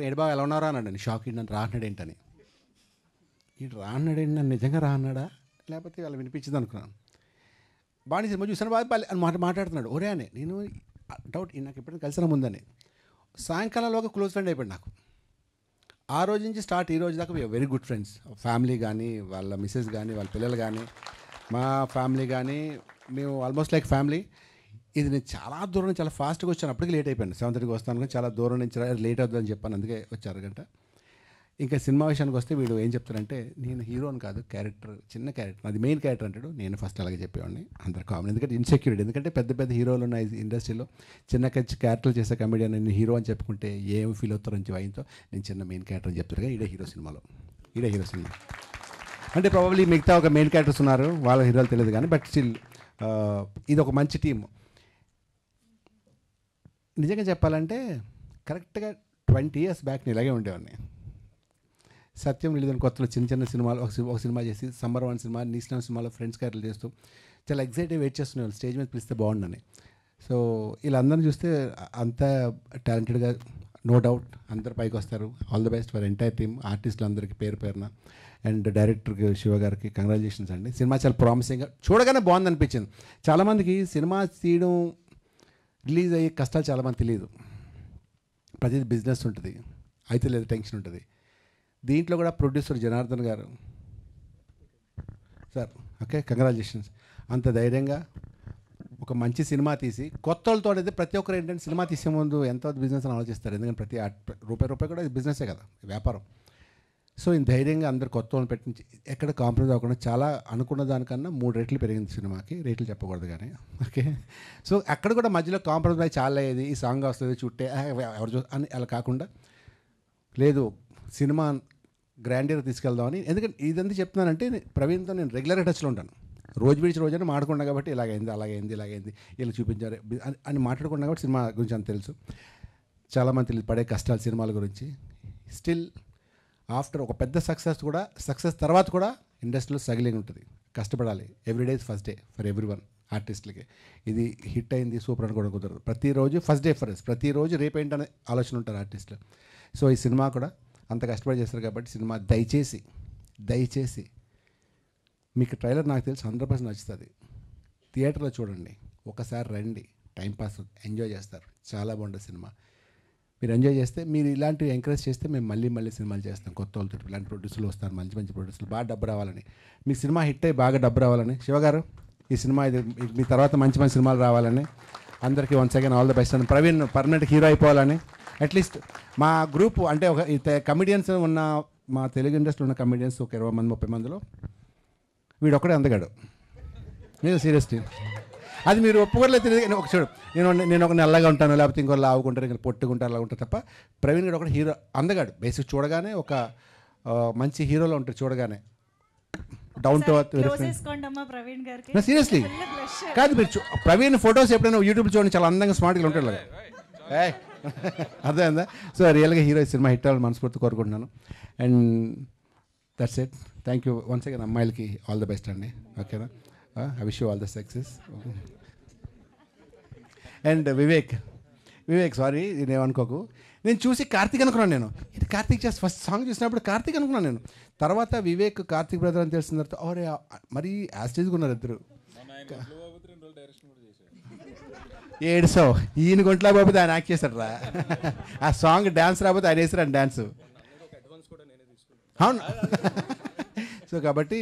Speaker 10: ఎడబాగా ఎలా ఉన్నారా అన్నాడు. షాక్ నన్ను రాన్నాడు ఏంటని. ఇటు రాన్నాడండి, నన్ను నిజంగా రాన్నాడా లేకపోతే వాళ్ళు వినిపించింది అనుకున్నాను. బాగా సినిమా చూసాను బాగా అని మాట్లాడుతున్నాడు. ఒరే అని నేను డౌట్, నాకు ఎప్పుడైనా కలిసిన ముందని. సాయంకాలంలోగా క్లోజ్ ఫ్రెండ్ అయిపోయాడు నాకు. ఆ రోజు నుంచి స్టార్ట్ ఈ రోజు దాకా వెరీ గుడ్ ఫ్రెండ్స్. ఫ్యామిలీ కానీ, వాళ్ళ మిస్సెస్ కానీ, వాళ్ళ పిల్లలు కానీ, మా ఫ్యామిలీ కానీ, మేము ఆల్మోస్ట్ లైక్ ఫ్యామిలీ. ఇది నేను చాలా దూరం నుంచి చాలా ఫాస్ట్గా వచ్చాను. అప్పటికి లేట్ అయిపోయాను. 7:30కి వస్తాను కానీ చాలా దూరం నుంచి లేట్ అవుతుందని చెప్పాను, అందుకే వచ్చారు అరగంట. ఇంకా సినిమా విషయానికి వస్తే వీడు ఏం చెప్తారంటే, నేను హీరోని కాదు, క్యారెక్టర్, చిన్న క్యారెక్టర్, అది మెయిన్ క్యారెక్టర్ అంటాడు. నేను ఫస్ట్ అలాగే చెప్పేవాడిని. అందరు కామన్, ఎందుకంటే ఇన్సెక్యూరిటీ. ఎందుకంటే పెద్ద పెద్ద హీరోలు ఉన్న ఇండస్ట్రీలో చిన్న క్యారెక్టర్లు చేసే కమెడియన్ నేను హీరో అని చెప్పుకుంటే ఏం ఫీల్ అవుతారని భయంతో నేను చిన్న మెయిన్ క్యారెక్టర్ అని చెప్తారు. కానీ ఈడే హీరో సినిమాలో, ఈడే హీరో సినిమా అంటే ప్రాబబ్లీ మిగతా ఒక మెయిన్ క్యారెక్టర్స్ ఉన్నారు, వాళ్ళ హీరోలు తెలియదు కానీ, బట్ స్టిల్ ఇది ఒక మంచి టీమ్. నిజంగా చెప్పాలంటే కరెక్ట్గా 20 years బ్యాక్ నేను ఇలాగే ఉండేవాడిని. సత్యం రిలీజ్ కొత్తలో చిన్న చిన్న సినిమాలు ఒక సినిమా చేసి, సమ్మర్ 1 సినిమా, నీస్టన్ సినిమాలో ఫ్రెండ్స్ క్యారెక్టర్లు చేస్తూ చాలా ఎక్సైటివ్ వెయిట్ చేస్తున్నాను స్టేజ్ మీద పిలిస్తే బాగుండని. సో వీళ్ళందరినీ చూస్తే అంత టాలెంటెడ్గా, నో డౌట్ అందరు పైకి వస్తారు. All the best for entire team, ఆర్టిస్టులు అందరికీ పేరు పేరున. అండ్ డైరెక్టర్కి శివ గారికి కంగ్రాచులేషన్స్ అండి. సినిమా చాలా ప్రామిసింగ్గా, చూడగానే బాగుంది అనిపించింది. చాలామందికి సినిమా తీయడం, రిలీజ్ అయ్యే కష్టాలు చాలామంది తెలియదు. ప్రతిదీ బిజినెస్ ఉంటుంది, అయితే లేదు టెన్షన్ ఉంటుంది. దీంట్లో కూడా ప్రొడ్యూసర్ జనార్దన్ గారు సార్, ఓకే కంగ్రాచులేషన్స్. అంత ధైర్యంగా ఒక మంచి సినిమా తీసి, కొత్త వాళ్ళతో అయితే ప్రతి ఒక్కరు ఏంటంటే సినిమా తీసే ముందు ఎంత బిజినెస్ అని ఆలోచిస్తారు. ఎందుకంటే ప్రతి రూపాయి కూడా బిజినెసే కదా, వ్యాపారం. సో ఈ ధైర్యంగా అందరు కొత్త వాళ్ళని పెట్టించి ఎక్కడ కాంప్రమైజ్ అవ్వకుండా, చాలా అనుకున్న దానికన్నా 3 రెట్లు పెరిగింది సినిమాకి. రేట్లు చెప్పకూడదు కానీ, ఓకే. సో అక్కడ కూడా మధ్యలో కాంప్రమైజ్ చాలా అయ్యేది, ఈ సాంగ్ వస్తుంది చుట్టే ఎవరు అని అలా కాకుండా, లేదు సినిమా గ్రాండియర్ తీసుకెళ్దామని. ఎందుకంటే ఇదంతా చెప్తున్నానంటే ప్రవీణ్తో నేను రెగ్యులర్గా టచ్లో ఉంటాను. రోజు విడిచి రోజైనా మాట్లాడుకున్నా కాబట్టి ఇలాగైంది, అలాగైంది, ఇలాగైంది, ఇలా చూపించారు అని మాట్లాడుకున్నా కాబట్టి సినిమా గురించి అంత తెలుసు. చాలామంది తెలియదు పడే కష్టాలు సినిమాల గురించి. స్టిల్ ఆఫ్టర్ ఒక పెద్ద సక్సెస్ తర్వాత కూడా ఇండస్ట్రీలో స్ట్రగ్లింగ్ ఉంటుంది, కష్టపడాలి. Everyday is first day for every one. ఆర్టిస్టులకి ఇది హిట్ అయింది సూపర్ అని కూడా కుదరదు. ప్రతిరోజు ఫస్ట్ డే ఫర్ ప్రతిరోజు రేపేంటనే ఆలోచన ఉంటారు ఆర్టిస్టులు. సో ఈ సినిమా కూడా అంత కష్టపడి చేస్తారు కాబట్టి సినిమా దయచేసి మీకు ట్రైలర్ నాకు తెలిసి 100% నచ్చుతుంది. థియేటర్లో చూడండి, ఒకసారి రండి, టైంపాస్ ఎంజాయ్ చేస్తారు. చాలా బాగుంటుంది సినిమా. మీరు ఎంజాయ్ చేస్తే, మీరు ఇలాంటివి ఎంకరేజ్ చేస్తే మేము మళ్ళీ సినిమాలు చేస్తాం. కొత్త వాళ్ళతో ఇలాంటి ప్రొడ్యూసర్లు వస్తారు, మంచి ప్రొడ్యూసర్లు, బాగా డబ్బు రావాలని, మీ సినిమా హిట్ అయ్యి బాగా డబ్బు రావాలని. శివగారు ఈ సినిమా ఇది మీ తర్వాత మంచి సినిమాలు రావాలని అందరికీ once again all the best. అని ప్రవీణ్ పర్మనెంట్ హీరో అయిపోవాలని. అట్లీస్ట్ మా గ్రూప్ అంటే ఒక కమిడియన్స్ ఉన్న, మా తెలుగు ఇండస్ట్రీలో ఉన్న కమిడియన్స్ ఒక 20 మంది 30 మందిలో వీడు ఒక్కడే అందగాడు. మీరు సీరియస్లీ అది మీరు ఒప్పుకోలేదు. ఒక చూడు, నేను ఒక నల్లగా ఉంటాను, లేకపోతే ఇంకో లావుకుంటారు, ఇంకా పొట్టుకుంటారు, అలా ఉంటారు తప్ప ప్రవీణ్ గారు ఒకటి హీరో అందగాడు. బేసిక్ చూడగానే ఒక మంచి హీరోలో ఉంటారు. చూడగానే డౌన్ టు ఎర్త్. సీరియస్లీ కాదు, మీరు ప్రవీణ్ ఫొటోస్ ఎప్పుడైనా యూట్యూబ్ చూడండి, చాలా అందంగా స్మార్ట్గా ఉంటాడు. అర్థమైందా? సో రియల్గా హీరో సినిమా హిట్ అవ్వాలని మనస్ఫూర్తి కోరుకుంటున్నాను. And that's it. Thank you once again. అమ్మాయిలకి ఆల్ ద బెస్ట్ అండి, ఓకేనా? I wish you all the success. And Vivek sorry నేనేమనుకోకు, నేను చూసి కార్తీక్ అనుకున్నాను. నేను ఇది కార్తీక్ చేసి ఫస్ట్ సాంగ్ చూసినప్పుడు కార్తీక్ అనుకున్నాను నేను. తర్వాత వివేక్ కార్తీక్ బ్రదర్ అని తెలిసిన తర్వాత ఓరే మరీ యాస్టేజ్గా ఉన్నారు ఇద్దరు. 700 ఈయన గుంట్లా బాబు ఆయన యాక్ట్ చేశాడు రా. ఆ సాంగ్ డ్యాన్స్ రాబోతే ఆయన వేసారు అని డ్యాన్స్. అవును. సో కాబట్టి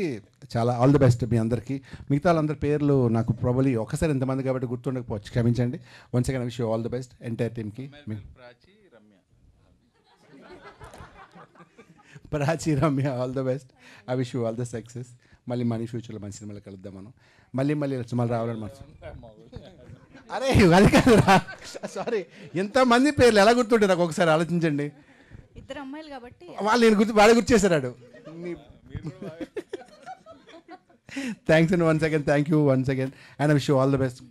Speaker 10: చాలా ఆల్ ది బెస్ట్ మీ అందరికీ. మిగతా వాళ్ళందరి పేర్లు నాకు ప్రాబబ్లీ ఒకసారి ఎంతమంది కాబట్టి గుర్తుండకపోవచ్చు, క్షమించండి. Once again wish you all the best entire టీమ్కి. Prachi Ramya all the best. I wish you all the success. మళ్ళీ మనీ ఫ్యూచర్లో మంచి సినిమాలు కలుద్దాం మనం. మళ్ళీ సినిమాలు రావాలని మనం. అరే అది కాదు రా, సారీ. ఎంతమంది పేర్లు ఎలా గుర్తుంటారు నాకు ఒకసారి ఆలోచించండి.
Speaker 1: ఇద్దరు అమ్మాయిలు కాబట్టి
Speaker 10: వాళ్ళు గుర్తు చేశాడు. Thanks and once again thank you once again and I wish you all the best.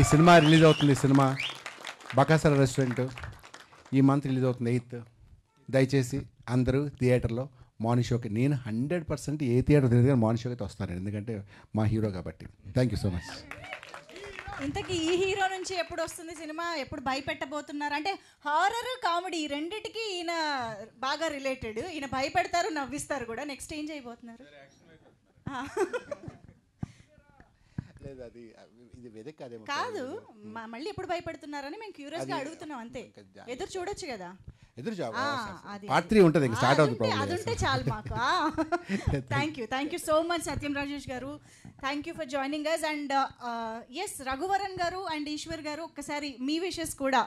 Speaker 10: ఈ సినిమా రిలీజ్ అవుతుంది, సినిమా బకాసుర రెస్టారెంట్ ఈ మంత్ రిలీజ్ అవుతుంది 8th. దయచేసి అందరూ థియేటర్లో మార్నింగ్ షోకి, నేను 100% ఏ థియేటర్ తెలియదు కానీ మార్నింగ్ షోకి అయితే వస్తాను, ఎందుకంటే మా హీరో కాబట్టి. Thank you so much.
Speaker 1: ఇంతకీ ఈ హీరో నుంచి ఎప్పుడు వస్తుంది సినిమా, ఎప్పుడు భయపెట్టబోతున్నారు? అంటే హారర్ కామెడీ రెండిటికి ఈయన బాగా రిలేటెడ్. ఈయన భయపెడతారు, నవ్విస్తారు కూడా. నెక్స్ట్ ఏం చేయబోతున్నారు? కాదు, మళ్ళీ ఎప్పుడు భయపెడుతున్నారని మేము క్యూరియస్ గా అడుగుతున్నాం అంతే. ఎదురు చూడొచ్చు కదా.
Speaker 10: పార్ట్ 3 ఉంటుంది, స్టార్ట్ అవుతుంది.
Speaker 1: అదుంటే చాలు మాకు. Thank you so much Satyam Rajesh గారు. Thank you for joining us. And yes, Raghuvaran గారు అండ్ ఈశ్వర్ గారు, ఒక్కసారి మీ విషెస్ కూడా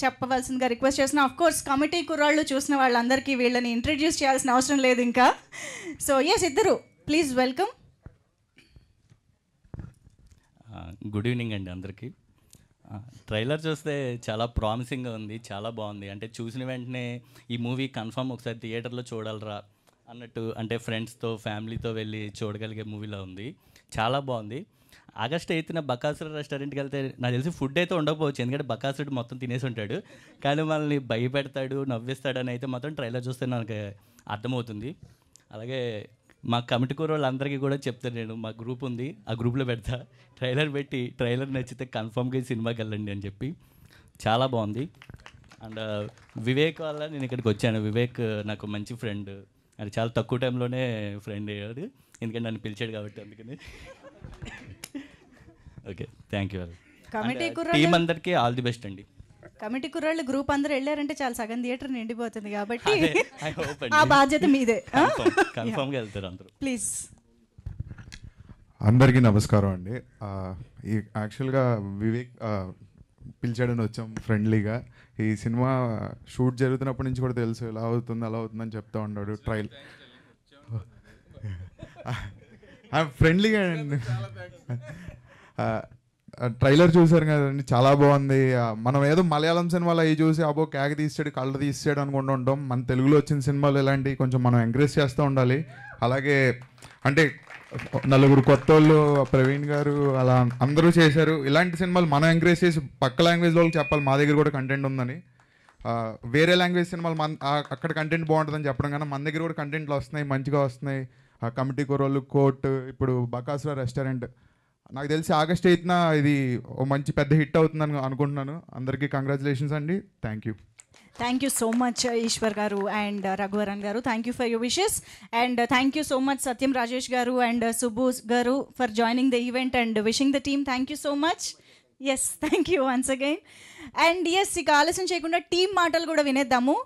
Speaker 1: చెప్పవలసిందిగా రిక్వెస్ట్ చేస్తున్నా. ఆఫ్ కోర్స్ కమిటీ కుర్రాళ్ళు చూసిన వాళ్ళందరికీ వీళ్ళని ఇంట్రడ్యూస్ చేయాల్సిన అవసరం లేదు ఇంకా. సో ఎస్, ఇద్దరు ప్లీజ్ వెల్కమ్.
Speaker 11: గుడ్ ఈవినింగ్ అండి అందరికీ. ట్రైలర్ చూస్తే చాలా ప్రామిసింగ్గా ఉంది, చాలా బాగుంది. అంటే చూసిన వెంటనే ఈ మూవీ కన్ఫర్మ్ ఒకసారి థియేటర్లో చూడాలరా అన్నట్టు, అంటే ఫ్రెండ్స్తో ఫ్యామిలీతో వెళ్ళి చూడగలిగే మూవీలో ఉంది. చాలా బాగుంది. ఆగస్ట్ 8న బకాసుర రెస్టారెంట్కి వెళ్తే నాకు తెలిసి ఫుడ్ అయితే ఉండకపోవచ్చు, ఎందుకంటే బకాసురుడు మొత్తం తినేసి ఉంటాడు. కానీ మనల్ని భయపెడతాడు, నవ్విస్తాడని అయితే మాత్రం ట్రైలర్ చూస్తే నాకు అర్థమవుతుంది. అలాగే మా కమిటీ కూర వాళ్ళందరికీ కూడా చెప్తాను, నేను మా గ్రూప్ ఉంది, ఆ గ్రూప్లో పెడతా, ట్రైలర్ పెట్టి ట్రైలర్ నచ్చితే కన్ఫర్మ్గా ఈ సినిమాకి వెళ్ళండి అని చెప్పి. చాలా బాగుంది. అండ్ వివేక్ వల్ల నేను ఇక్కడికి వచ్చాను. వివేక్ నాకు మంచి ఫ్రెండ్, అది చాలా తక్కువ టైంలోనే ఫ్రెండ్ అయ్యాడు, ఎందుకంటే నన్ను పిలిచాడు కాబట్టి. అందుకని ఓకే, థ్యాంక్ యూ. టీం అందరికీ ఆల్ ది బెస్ట్ అండి.
Speaker 1: కమిటీ కుర్రాళ్ళు గ్రూప్ అందరూ వెళ్ళారంటే చాలా సగం థియేటర్ నిండిపోతుంది కాబట్టి ఆ బాధ్యత మీదే.
Speaker 11: కన్ఫర్మ్గా వెళ్తారు అందరూ.
Speaker 1: ప్లీజ్.
Speaker 12: అందరికీ నమస్కారం అండి. ఈ యాక్చువల్గా వివేక్ పిలిచాడని వచ్చాం ఫ్రెండ్లీగా. ఈ సినిమా షూట్ జరుగుతున్నప్పటి నుంచి కూడా తెలుసు, ఎలా అవుతుంది అలా అవుతుందని చెప్తా ఉన్నాడు. ఫ్రెండ్లీగా అండి. ట్రైలర్ చూసారు కదండి, చాలా బాగుంది. మనం ఏదో మలయాళం సినిమాలో అవి చూసి అబ్బో కేక తీసాడు, కళ్ళు తీసాడు అనుకుంటూ ఉంటాం. మన తెలుగులో వచ్చిన సినిమాలు ఇలాంటివి కొంచెం మనం ఎంకరేజ్ చేస్తూ ఉండాలి. అలాగే అంటే నలుగురు కొత్త వాళ్ళు, ప్రవీణ్ గారు అలా అందరూ చేశారు. ఇలాంటి సినిమాలు మనం ఎంకరేజ్ చేసి పక్క లాంగ్వేజ్ వాళ్ళకి చెప్పాలి మా దగ్గర కూడా కంటెంట్ ఉందని. వేరే లాంగ్వేజ్ సినిమాలు అక్కడ కంటెంట్ బాగుంటుందని చెప్పడం కన్నా మన దగ్గర కూడా కంటెంట్లు వస్తున్నాయి, మంచిగా వస్తున్నాయి. కమిటీ కూరలు, కోర్టు, ఇప్పుడు బకాసుర రెస్టారెంట్. నాకు తెలిసి ఆగస్ట్ 8న ఇది ఓ మంచి పెద్ద హిట్ అవుతుందని అనుకుంటున్నాను. అందరికీ కంగ్రాచులేషన్స్ అండి. Thank you
Speaker 1: so much Eshwar garu and Raghuvaran garu. Thank you for your wishes. And thank you so much Satyam Rajesh garu and Subbu garu for joining the event and wishing the team. Thank you so much. Yes, thank you once again. And yes, ఇక ఆలస్యం చేయకుండా team మాటలు కూడా వినేద్దాము.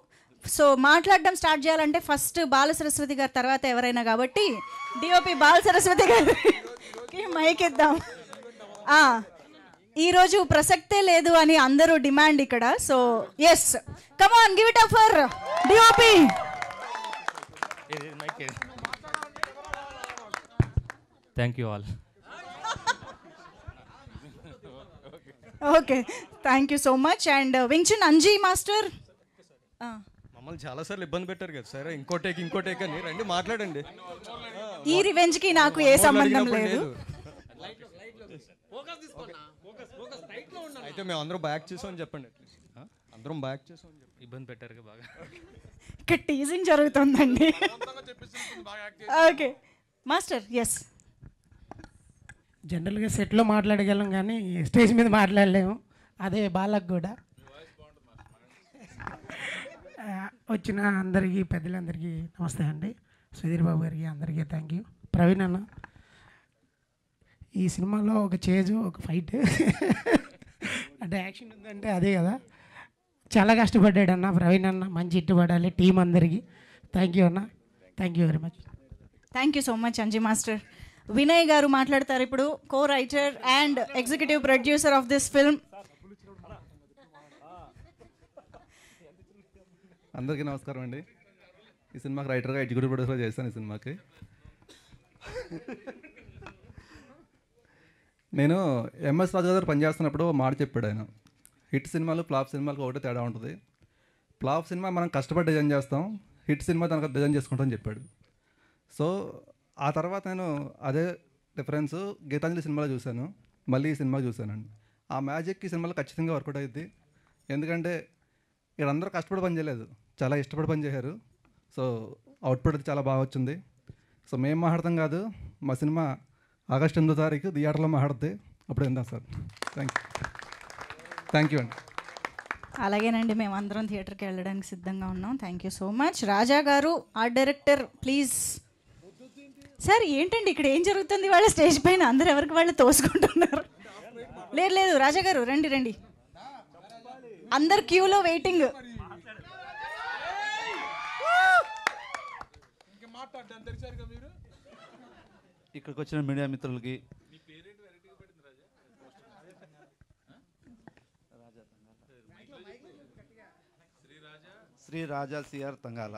Speaker 1: So మాట్లాడడం start చేయాలంటే first Bala Saraswati garu, తర్వాత ఎవరైనా, కాబట్టి డిఓపి బాల సరస్వతి గారికి మైక్ ఇద్దాం. ఈరోజు ప్రసక్తే లేదు అని అందరూ డిమాండ్ ఇక్కడ. So yes, come on, give it up for DOP.
Speaker 13: Thank you all.
Speaker 1: Okay, thank you so much. And Wing Chun Anji master,
Speaker 3: మమ్మల్ని చాలాసార్లు ఇబ్బంది పెట్టారు కదా సార్, ఇంకో టేక్ అని రండి మాట్లాడండి.
Speaker 1: ఈ రివెంజ్కి నాకు ఏ సంబంధం లేదు.
Speaker 3: అయితే మేము అందరం బ్యాక్ చేసామని చెప్పండి. అందరం బ్యాక్ చేసామని చెప్పి
Speaker 13: ఇబ్బంది పెట్టారు బాగా.
Speaker 1: ఇక్కడ టీజింగ్ జరుగుతుందండి. Okay master. ఎస్,
Speaker 14: జనరల్గా సెట్లో మాట్లాడగలం కానీ స్టేజ్ మీద మాట్లాడలేము. అదే బాలకు కూడా. వచ్చిన అందరికీ, పెద్దలందరికీ నమస్తే అండి. సుధీర్ బాబు గారికి అందరికీ థ్యాంక్ యూ. ప్రవీణ్ అన్న, ఈ సినిమాలో ఒక చేజు, ఒక ఫైట్, అంటే యాక్షన్ ఉందంటే అదే కదా. చాలా కష్టపడ్డాడు అన్న ప్రవీణ్ అన్న. మంచి హిట్ పడాలి టీం అందరికీ. థ్యాంక్ యూ అన్న. Thank you very much.
Speaker 1: Thank you so much Anji master. Vinay గారు మాట్లాడతారు ఇప్పుడు, కో writer and executive producer of this film.
Speaker 15: అందరికీ నమస్కారం అండి. ఈ సినిమాకి రైటర్గా, ఎగ్జిక్యూటివ్ ప్రొడ్యూసర్గా చేశాను. ఈ సినిమాకి నేను ఎంఎస్ రాజు గారు పనిచేస్తున్నప్పుడు మాట చెప్పాడు ఆయన, హిట్ సినిమాలు ఫ్లాప్ సినిమాలకు ఒకటే తేడా ఉంటుంది. ఫ్లాప్ సినిమా మనం కష్టపడి డిజైన్ చేస్తాం, హిట్ సినిమా తనకు డిజైన్ చేసుకుంటామని చెప్పాడు. సో ఆ తర్వాత నేను అదే డిఫరెన్స్ గీతాంజలి సినిమాలో చూశాను, మళ్ళీ ఈ సినిమా చూశానండి. ఆ మ్యాజిక్ ఈ సినిమాలో ఖచ్చితంగా వర్కౌట్ అయ్యింది. ఎందుకంటే వీళ్ళందరూ కష్టపడి పని చేయలేదు, చాలా ఇష్టపడి పని చేశారు. సో అవుట్పుట్ అది చాలా బాగా వచ్చింది. సో మేము మాట్లాడతాం కాదు, మా సినిమా ఆగస్టు 8వ తారీఖు థియేటర్లో మాట్లాడితే అప్పుడు వెళ్దాం సార్. థ్యాంక్ యూ అండి.
Speaker 1: అలాగేనండి, మేము అందరం థియేటర్కి వెళ్ళడానికి సిద్ధంగా ఉన్నాం. Thank you so much. Raja garu, art director, please. Sir ఏంటండి ఇక్కడ ఏం జరుగుతుంది? వాళ్ళ స్టేజ్ పైన అందరు ఎవరికి వాళ్ళు తోసుకుంటున్నారు. లేదు లేదు, రాజా గారు రండి రండి, అందరు క్యూలో వెయిటింగ్.
Speaker 16: ఇక్కడికి వచ్చిన మీడియా మిత్రులకి, శ్రీ రాజా సిఆర్ తంగాల,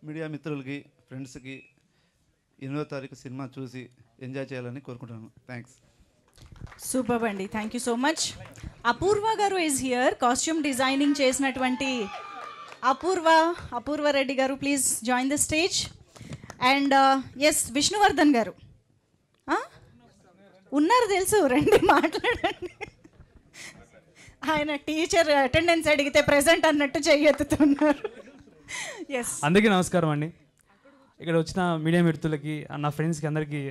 Speaker 16: మీడియా మిత్రులకి, ఫ్రెండ్స్కి 8వ తారీఖు సినిమా చూసి ఎంజాయ్ చేయాలని కోరుకుంటున్నాను. థ్యాంక్స్.
Speaker 1: సూపర్ అండి, thank you so much. Apoorva గారు ఈజ్ హియర్, కాస్ట్యూమ్ డిజైనింగ్ చేసినటువంటి అపూర్వ రెడ్డి గారు, please join the stage. And yes, Vishnuvardhan గారు ఉన్నారు తెలుసు, రండి మాట్లాడండి. ఆయన టీచర్ అటెండెన్స్ అడిగితే ప్రెజెంట్ అన్నట్టు చెయ్యెత్తుతున్నారు. ఎస్,
Speaker 17: అందరికీ నమస్కారం అండి. ఇక్కడ వచ్చిన మీడియా మిత్రులకి, నా ఫ్రెండ్స్కి అందరికీ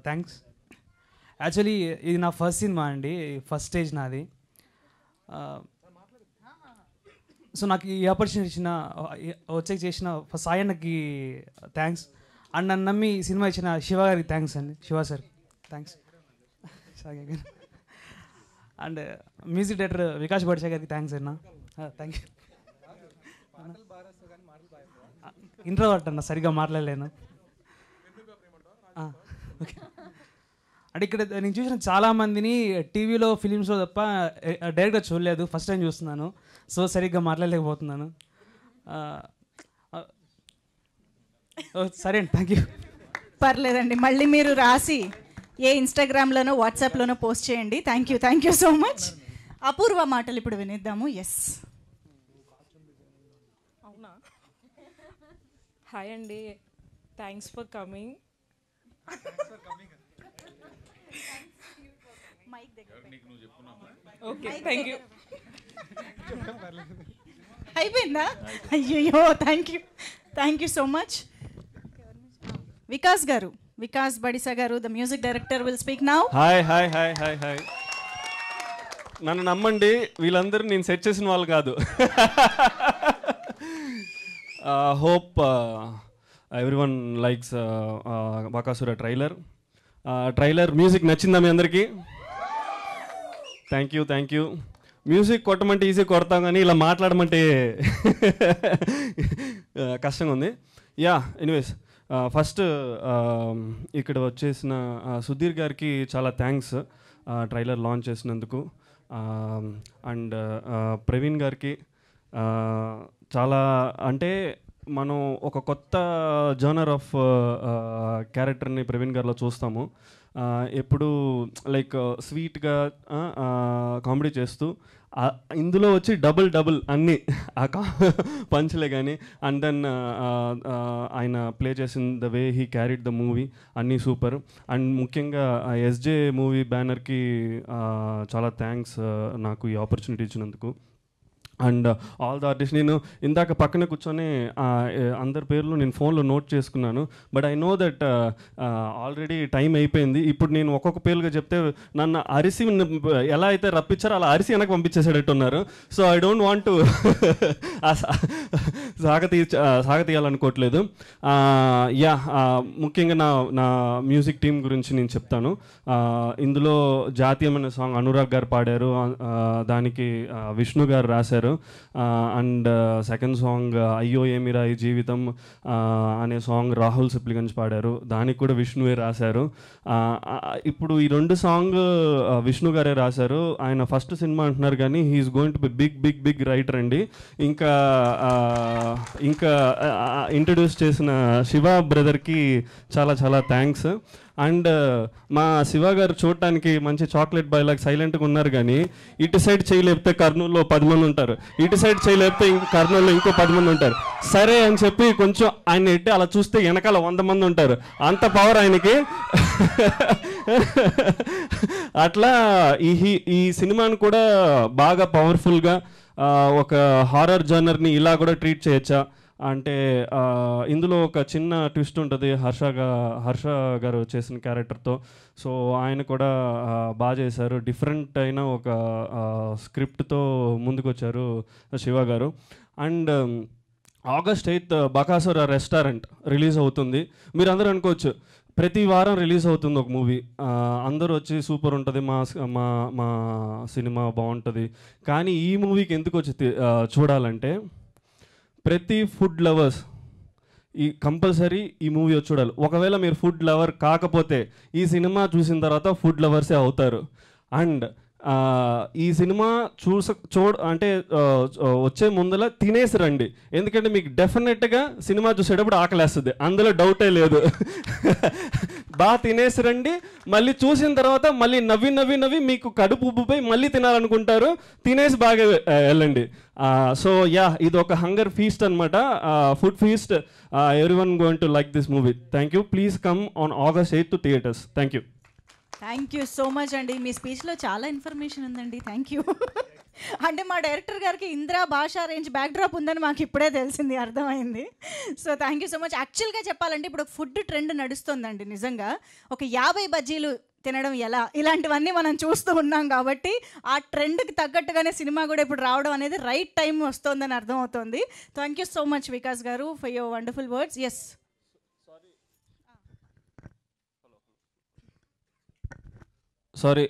Speaker 17: థ్యాంక్స్. యాక్చువల్లీ ఇది నా ఫస్ట్ సినిమా అండి, ఫస్ట్ స్టేజ్ నాది. సో నాకు ఈ ఆపర్చునిటీ చేసిన సాయి అన్నకి థ్యాంక్స్. అండ్ నన్ను నమ్మి సినిమా ఇచ్చిన శివ గారికి థ్యాంక్స్ అండి, Shiva sir thanks. And music director Vikas Badshah గారికి థ్యాంక్స్ అన్న, థ్యాంక్ యూ. ఇంట్రోవర్ట్ అన్న, సరిగ్గా మాట్లాడలేను. ఓకే. అంటే ఇక్కడ నేను చూసిన చాలామందిని టీవీలో ఫిలిమ్స్లో తప్ప డైరెక్ట్గా చూడలేదు, ఫస్ట్ టైం చూస్తున్నాను. సో సరిగ్గా మాట్లాడలేకపోతున్నాను. సరే అండి, థ్యాంక్ యూ.
Speaker 1: పర్లేదండి, మళ్ళీ మీరు రాసి ఏ ఇన్స్టాగ్రామ్లోనో వాట్సాప్లోనో పోస్ట్ చేయండి. Thank you so much. Apoorva మాటలు ఇప్పుడు వినిద్దాము. ఎస్.
Speaker 18: అవునా? హాయ్ అండి, thanks for coming. Okay, thank you.
Speaker 1: అయిపోయిందా? అయ్యో, thank you so much. Vikas Badisa garu, the music director, will speak now.
Speaker 19: Hi hi hi hi hi. నన్ను నమ్మండి, వీళ్ళందరూ నేను సెట్ చేసిన వాళ్ళు కాదు. Hope everyone likes Bakasura trailer. Music నచ్చిందా మీ అందరికీ? Thank you. మ్యూజిక్ కొట్టమంటే ఈజీ కొడతాం, కానీ ఇలా మాట్లాడమంటే కష్టంగా ఉంది. ఎనీవేస్, ఫస్ట్ ఇక్కడ వచ్చేసిన సుధీర్ గారికి చాలా థ్యాంక్స్ ట్రైలర్ లాంచ్ చేసినందుకు. అండ్ ప్రవీణ్ గారికి చాలా, అంటే మనం ఒక కొత్త జోనర్ ఆఫ్ క్యారెక్టర్ని ప్రవీణ్ గారిలో చూస్తాము. ఎప్పుడు లైక్ స్వీట్గా కామెడీ చేస్తూ, ఇందులో వచ్చి డబుల్ అన్నీ పంచులే కానీ. అండ్ దెన్ ఆయన ప్లే చేసిన the way he carried the movie అన్నీ సూపర్. అండ్ ముఖ్యంగా ఎస్జే మూవీ బ్యానర్కి చాలా థ్యాంక్స్ నాకు ఈ ఆపర్చునిటీ ఇచ్చినందుకు. అండ్ ఆల్ ద ఆర్టిస్ట్, నేను ఇందాక పక్కన కూర్చొని అందరి పేర్లు నేను ఫోన్లో నోట్ చేసుకున్నాను. But I know that already time అయిపోయింది. ఇప్పుడు నేను ఒక్కొక్క పేర్లుగా చెప్తే నన్ను అరిసి ఎలా అయితే రప్పించారో అలా అరిసి వెనక్కి పంపించేసేటట్టున్నారు. So I don't want to సాగతీయాలనుకోవట్లేదు. ముఖ్యంగా నా మ్యూజిక్ టీం గురించి నేను చెప్తాను. ఇందులో జాతీయమైన సాంగ్ అనురాగ్ గారు పాడారు, దానికి విష్ణు గారు రాశారు. అండ్ సెకండ్ సాంగ్ అయ్యో ఏమిరా ఈ జీవితం అనే సాంగ్ రాహుల్ సిప్లిగంజ్ పాడారు, దానికి కూడా విష్ణువే రాశారు. ఇప్పుడు ఈ 2 సాంగ్ విష్ణు గారే రాశారు. ఆయన ఫస్ట్ సినిమా అంటున్నారు కానీ he's going to be big writer అండి. ఇంకా ఇంట్రడ్యూస్ చేసిన శివ బ్రదర్కి చాలా థ్యాంక్స్. అండ్ మా శివ గారు చూడటానికి మంచి చాక్లెట్ బాయ్ లాగా సైలెంట్గా ఉన్నారు, కానీ ఇటు సైడ్ చేయలేపితే కర్నూలులో 10 మంది ఉంటారు, ఇటు సైడ్ చేయలేపితే కర్నూలులో ఇంకో 10 మంది ఉంటారు. సరే అని చెప్పి కొంచెం ఆయన ఎట్టి అలా చూస్తే వెనకాల 100 మంది ఉంటారు, అంత పవర్ ఆయనకి. అట్లా ఈ సినిమాను కూడా బాగా పవర్ఫుల్గా ఒక హారర్ జనర్ని ఇలా కూడా ట్రీట్ చేయొచ్చా, అంటే ఇందులో ఒక చిన్న ట్విస్ట్ ఉంటుంది హర్ష గారు చేసిన క్యారెక్టర్తో. సో ఆయన కూడా బాగా చేశారు. డిఫరెంట్ అయిన ఒక స్క్రిప్ట్తో ముందుకొచ్చారు శివ గారు. And August 8th Bakasura restaurant release అవుతుంది. మీరు అందరూ అనుకోవచ్చు ప్రతి వారం రిలీజ్ అవుతుంది ఒక మూవీ, అందరూ వచ్చి సూపర్ ఉంటుంది, మా మా సినిమా బాగుంటుంది. కానీ ఈ మూవీకి ఎందుకు వచ్చి చూడాలంటే ప్రతి ఫుడ్ లవర్స్ ఈ కంపల్సరీ ఈ మూవీ వచ్చి చూడాలి. ఒకవేళ మీరు ఫుడ్ లవర్ కాకపోతే ఈ సినిమా చూసిన తర్వాత ఫుడ్ లవర్సే అవుతారు. అండ్ ఈ సినిమా అంటే వచ్చే ముందర తినేసి రండి, ఎందుకంటే మీకు డెఫినెట్గా సినిమా చూసేటప్పుడు ఆకలేస్తుంది, అందులో డౌటే లేదు. బాగా తినేసి రండి, మళ్ళీ చూసిన తర్వాత మళ్ళీ నవ్వి మీకు కడుపు ఉబ్బుపై మళ్ళీ తినాలనుకుంటారు, తినేసి బాగా వెళ్ళండి. సో ఇది ఒక హంగర్ ఫీస్ట్ అనమాట, food feast. Everyone going to like this movie. Thank you. Please come on August 8th to theatres. Thank you.
Speaker 1: Thank you so much అండి. మీ స్పీచ్లో చాలా ఇన్ఫర్మేషన్ ఉందండి. Thank you. అంటే మా డైరెక్టర్ గారికి ఇందిరా భాషా రేంజ్ బ్యాక్డ్రాప్ ఉందని మాకు ఇప్పుడే తెలిసింది, అర్థమైంది. So thank you so much. యాక్చువల్గా చెప్పాలంటే ఇప్పుడు ఒక ఫుడ్ ట్రెండ్ నడుస్తుందండి. నిజంగా ఒక 50 బజ్జీలు తినడం ఎలా, ఇలాంటివన్నీ మనం చూస్తూ ఉన్నాం. కాబట్టి ఆ ట్రెండ్కి తగ్గట్టుగానే సినిమా కూడా ఇప్పుడు రావడం అనేది రైట్ టైం వస్తుందని అర్థమవుతుంది. Thank you so much Vikas garu for your wonderful words. Yes,
Speaker 19: sorry,